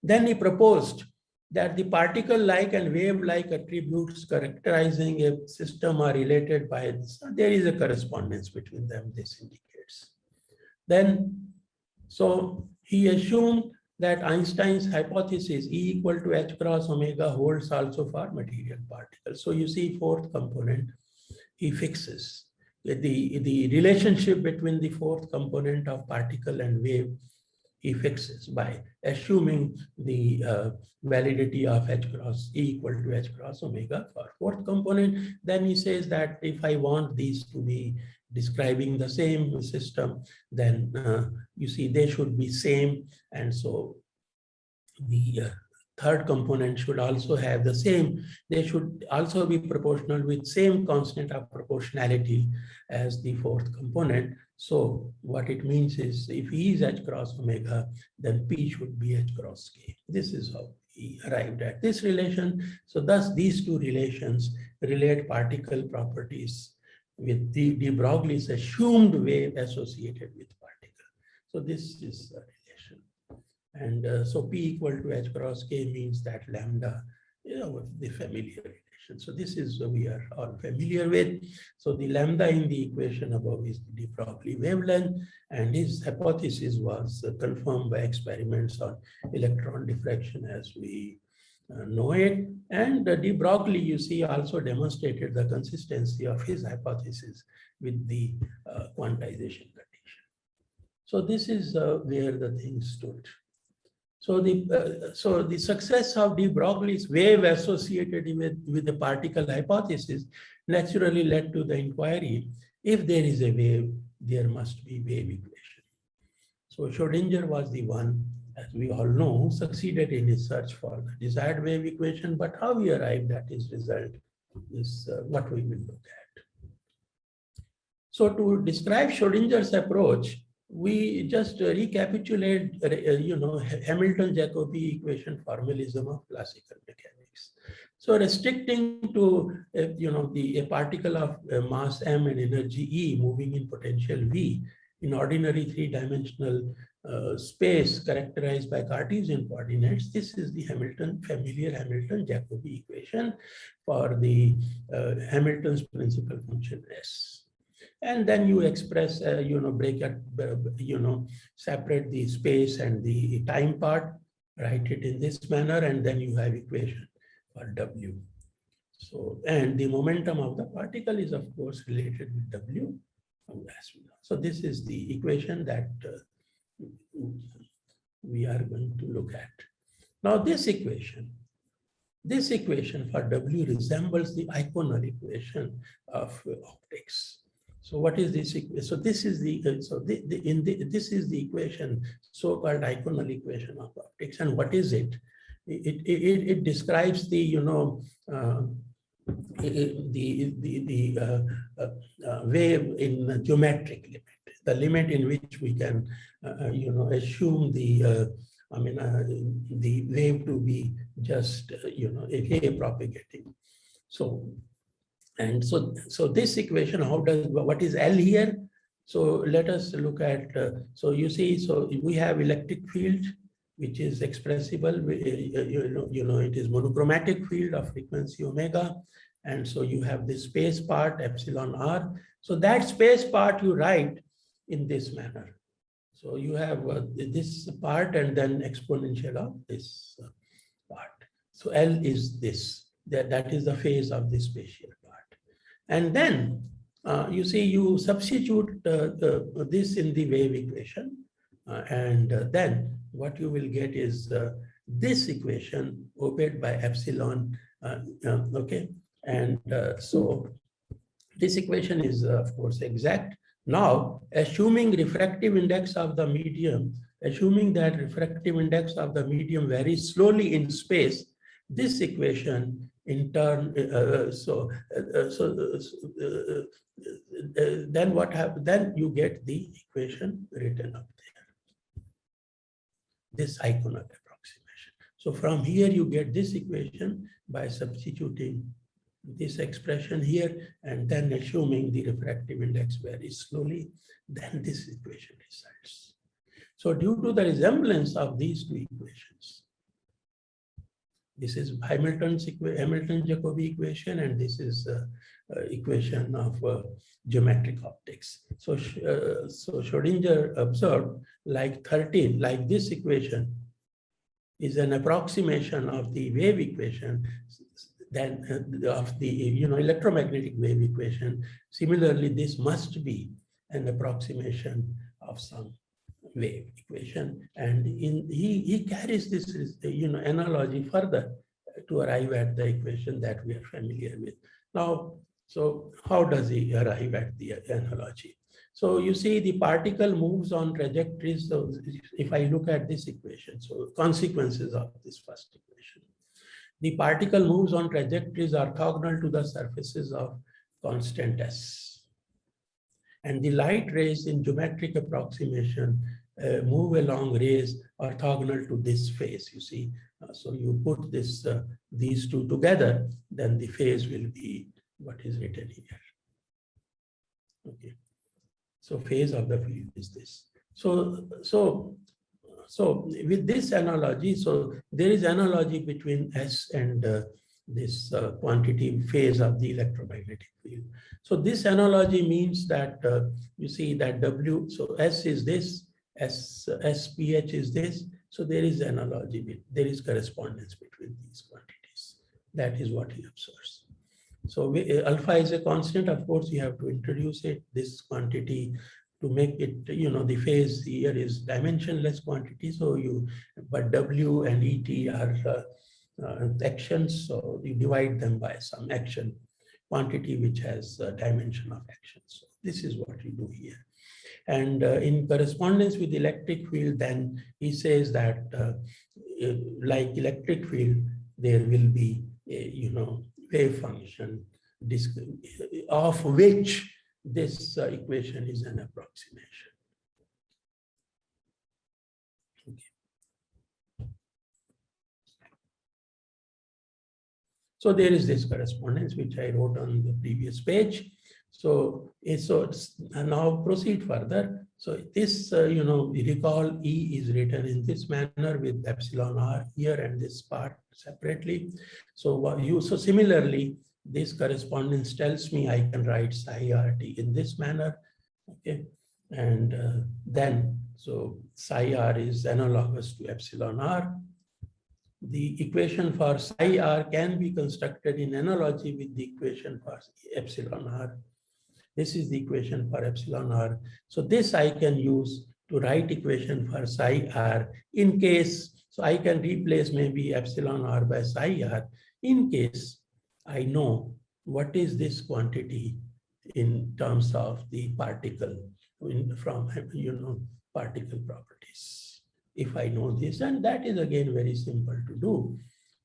Then he proposed that the particle-like and wave-like attributes characterizing a system are related by this. There is a correspondence between them, this indicates. Then, so he assumed that Einstein's hypothesis E equal to h cross omega holds also for material particles. So you see, fourth component, he fixes the relationship between the fourth component of particle and wave. He fixes by assuming the validity of h cross E equal to h cross omega for fourth component. Then he says that if I want these to be describing the same system, then you see they should be same. And so the third component should also have the same. They should also be proportional with same constant of proportionality as the fourth component. So what it means is if E is H cross omega, then P should be H cross K. This is how he arrived at this relation. So thus these two relations relate particle properties with the de Broglie's assumed wave associated with particle. So this is a relation. And so P equal to H cross K means that lambda, the familiar relation. So this is we are all familiar with. So the lambda in the equation above is the de Broglie wavelength, and his hypothesis was confirmed by experiments on electron diffraction as we know it. And de Broglie, you see, also demonstrated the consistency of his hypothesis with the quantization condition. So this is where the thing stood. So the success of de Broglie's wave associated with the particle hypothesis naturally led to the inquiry: if there is a wave, there must be wave equation. So Schrodinger was the one, as we all know, who succeeded in his search for the desired wave equation. But how he arrived at his result is what we will look at. So to describe Schrodinger's approach, we just recapitulate, Hamilton-Jacobi equation formalism of classical mechanics. So restricting to, a particle of mass m and energy E moving in potential V in ordinary three-dimensional space characterized by Cartesian coordinates, this is the familiar Hamilton-Jacobi equation for the Hamilton's principal function S. And then you express, break it, separate the space and the time part, write it in this manner, and then you have equation for W. So, and the momentum of the particle is, of course, related with W. As we know. So this is the equation that we are going to look at. Now, this equation for W resembles the Eichhorn equation of optics. So what is this? So this is the this is the equation, so-called Eichhorn equation of optics. And what is it? It describes the wave in the geometric limit, the limit in which we can assume the the wave to be just a propagating. So. And so this equation, what is L here? So let us look at, so you see, so we have electric field, which is expressible, it is monochromatic field of frequency omega. And so you have this space part, epsilon r. So that space part you write in this manner. So you have this part and then exponential of this part. So L is this, that is the phase of the spatial part. And then you see, you substitute this in the wave equation, and then what you will get is this equation obeyed by epsilon, okay? And so this equation is, of course, exact. Now, assuming refractive index of the medium, assuming that refractive index of the medium varies slowly in space, this equation in turn, then what happens? Then you get the equation written up there, this Eichhorn approximation. So from here you get this equation by substituting this expression here and then assuming the refractive index varies slowly, then this equation results. So due to the resemblance of these two equations, this is Hamilton-Jacobi equation, and this is equation of geometric optics. So, so Schrodinger observed like this equation is an approximation of the wave equation, then of the electromagnetic wave equation. Similarly, this must be an approximation of some wave equation, and he carries this analogy further to arrive at the equation that we are familiar with. Now, So how does he arrive at the analogy? So you see the particle moves on trajectories. So if I look at this equation, so consequences of this first equation, the particle moves on trajectories orthogonal to the surfaces of constant S. And the light rays in geometric approximation move along rays orthogonal to this phase, you see. So you put this, these two together, then the phase will be what is written here. Okay. So phase of the field is this. So with this analogy, so there is analogy between S and this quantity phase of the electromagnetic field. So this analogy means that you see that W, so S is this, SPH is this. So there is analogy, there is correspondence between these quantities. That is what he observes. So alpha is a constant. Of course, you have to introduce it, this quantity, to make it, the phase here is dimensionless quantity. So but W and ET are actions. So you divide them by some action quantity, which has a dimension of action. So this is what you do here. And in correspondence with the electric field, then he says that like electric field, there will be a, wave function of which this equation is an approximation. Okay. So there is this correspondence which I wrote on the previous page. So now proceed further. So this, recall E is written in this manner with epsilon r here and this part separately. So similarly, this correspondence tells me I can write psi rt in this manner. Okay, and then so psi r is analogous to epsilon r. The equation for psi r can be constructed in analogy with the equation for epsilon r. This is the equation for epsilon r. So this I can use to write equation for psi r in case, so I can replace maybe epsilon r by psi r in case I know what is this quantity in terms of the particle from, particle properties. If I know this, and that is again very simple to do.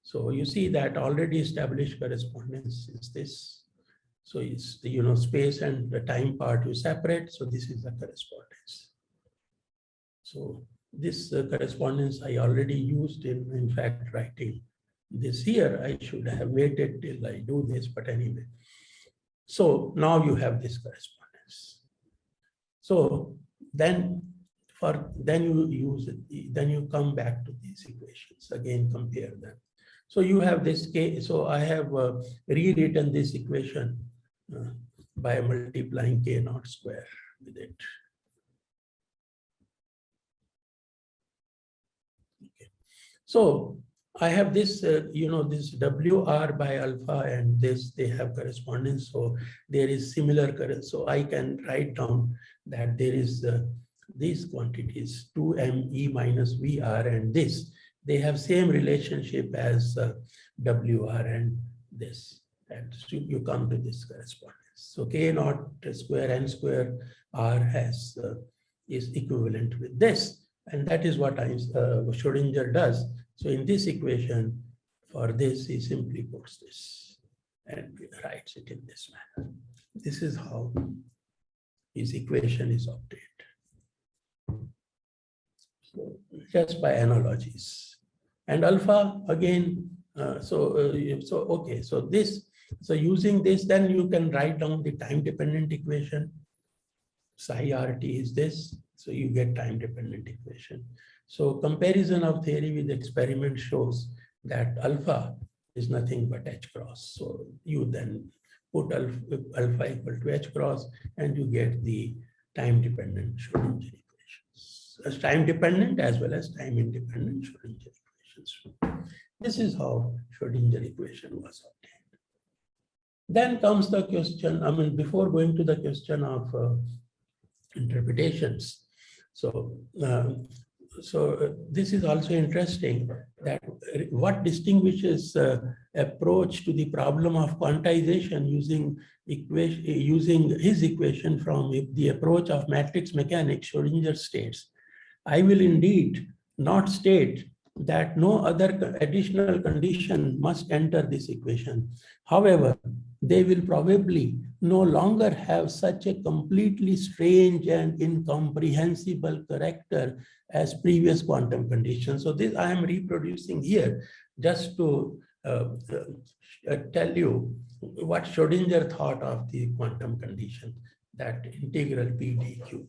So you see that already established correspondence is this. So it's the, space and the time part you separate. So this is the correspondence. So this correspondence I already used in fact, writing this here. I should have waited till I do this, but anyway. So now you have this correspondence. So then you use it, then you come back to these equations, again compare them. So you have this K, so I have rewritten this equation by multiplying K naught square with it. Okay. So I have this, this WR by alpha and this, they have correspondence. So there is similar current. So I can write down that there is these quantities 2me minus VR and this, they have same relationship as WR and this. And so you come to this correspondence. So K naught square N square R has is equivalent with this. And that is what Schrodinger does. So in this equation, for this, he simply puts this and writes it in this manner. This is how his equation is obtained. So just by analogies. And alpha, again, okay, so this, so using this, then you can write down the time-dependent equation. Psi RT is this, so you get time-dependent equation. So comparison of theory with experiment shows that alpha is nothing but H cross. So you then put alpha equal to H cross and you get the time-dependent Schrodinger equations. As time-dependent as well as time-independent Schrodinger equations. This is how Schrodinger equation was obtained. Then comes the question, before going to the question of interpretations. So this is also interesting, that what distinguishes approach to the problem of quantization using his equation from the approach of matrix mechanics, Schrodinger states, I will indeed not state that no other additional condition must enter this equation. However, they will probably no longer have such a completely strange and incomprehensible character as previous quantum conditions. So this I am reproducing here just to tell you what Schrodinger thought of the quantum condition, that integral P dq.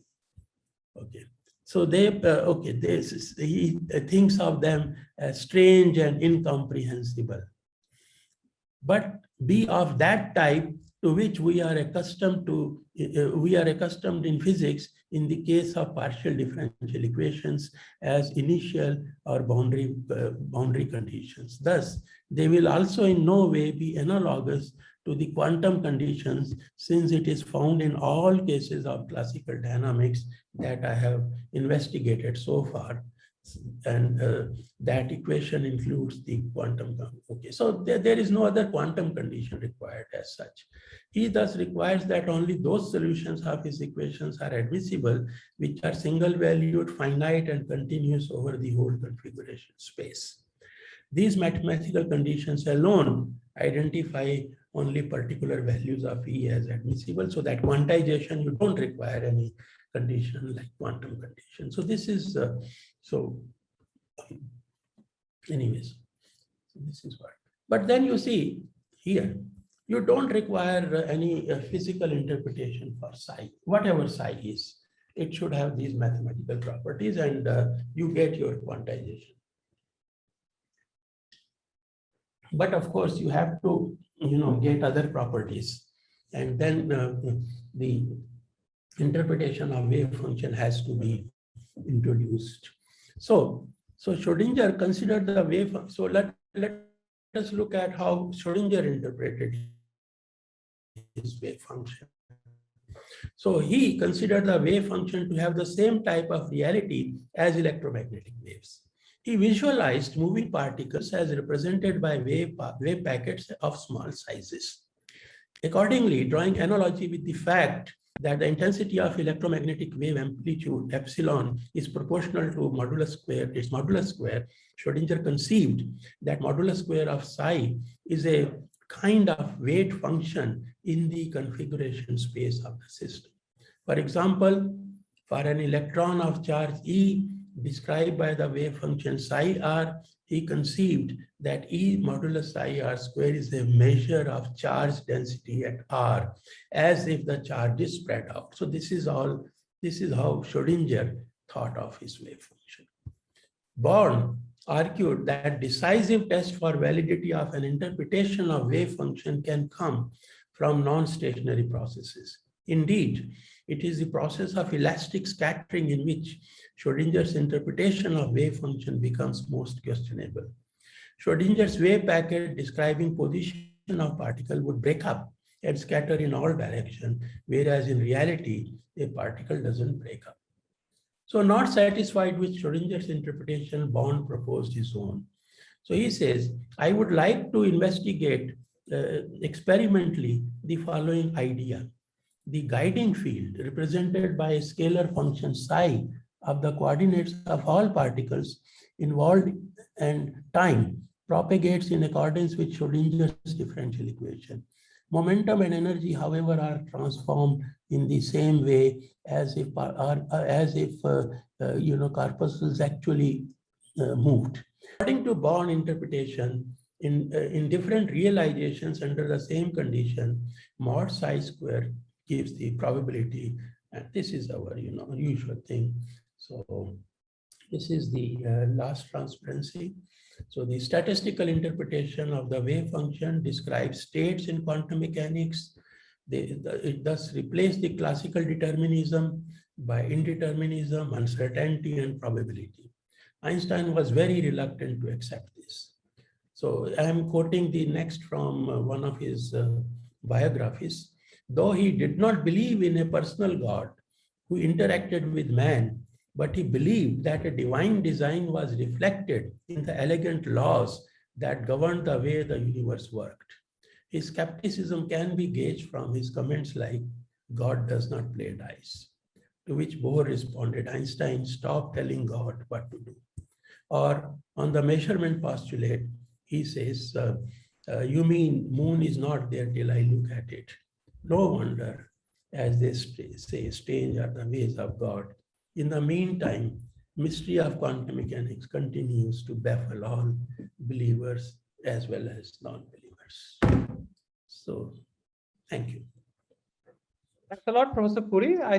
Okay. So he thinks of them as strange and incomprehensible, but be of that type to which we are accustomed in physics in the case of partial differential equations as initial or boundary conditions. Thus, they will also in no way be analogous to the quantum conditions, since it is found in all cases of classical dynamics that I have investigated so far. And that equation includes the quantum. Okay, so there is no other quantum condition required as such. He thus requires that only those solutions of his equations are admissible which are single-valued, finite, and continuous over the whole configuration space. These mathematical conditions alone identify only particular values of E as admissible, so that quantization, you don't require any condition like quantum condition. So this is, anyways, so this is what. But then you see here, you don't require any physical interpretation for psi, whatever psi is. It should have these mathematical properties, and you get your quantization. But of course, you have to, get other properties, and then the interpretation of wave function has to be introduced. So Schrodinger considered the wave. So let us look at how Schrodinger interpreted his wave function. So he considered the wave function to have the same type of reality as electromagnetic waves. He visualized moving particles as represented by wave packets of small sizes. Accordingly, drawing analogy with the fact that the intensity of electromagnetic wave amplitude epsilon is proportional to its modulus square, Schrodinger conceived that modulus square of psi is a kind of weight function in the configuration space of the system. For example, for an electron of charge E described by the wave function psi r, he conceived that E modulus psi r square is a measure of charge density at r, as if the charge is spread out. So this is how Schrodinger thought of his wave function. Born argued that decisive test for validity of an interpretation of wave function can come from non-stationary processes. Indeed, it is the process of elastic scattering in which Schrodinger's interpretation of wave function becomes most questionable. Schrodinger's wave packet describing position of particle would break up and scatter in all directions, whereas in reality, a particle doesn't break up. So not satisfied with Schrodinger's interpretation, Born proposed his own. So he says, I would like to investigate experimentally the following idea. The guiding field represented by a scalar function psi of the coordinates of all particles involved and time propagates in accordance with Schrodinger's differential equation. Momentum and energy, however, are transformed in the same way as if corpuscles actually moved. According to Born interpretation, in different realizations under the same condition, mod psi square gives the probability, and this is our usual thing. So this is the last transparency. So the statistical interpretation of the wave function describes states in quantum mechanics. It thus replaced the classical determinism by indeterminism, uncertainty, and probability. Einstein was very reluctant to accept this. So I am quoting the next from one of his biographies. Though he did not believe in a personal God who interacted with man, but he believed that a divine design was reflected in the elegant laws that governed the way the universe worked. His skepticism can be gauged from his comments like, God does not play dice. To which Bohr responded, Einstein, stop telling God what to do. Or on the measurement postulate, he says, you mean moon is not there till I look at it. No wonder, as they say, strange are the ways of God. In the meantime, mystery of quantum mechanics continues to baffle all believers as well as non-believers. So, thank you. Thanks a lot, Professor Puri.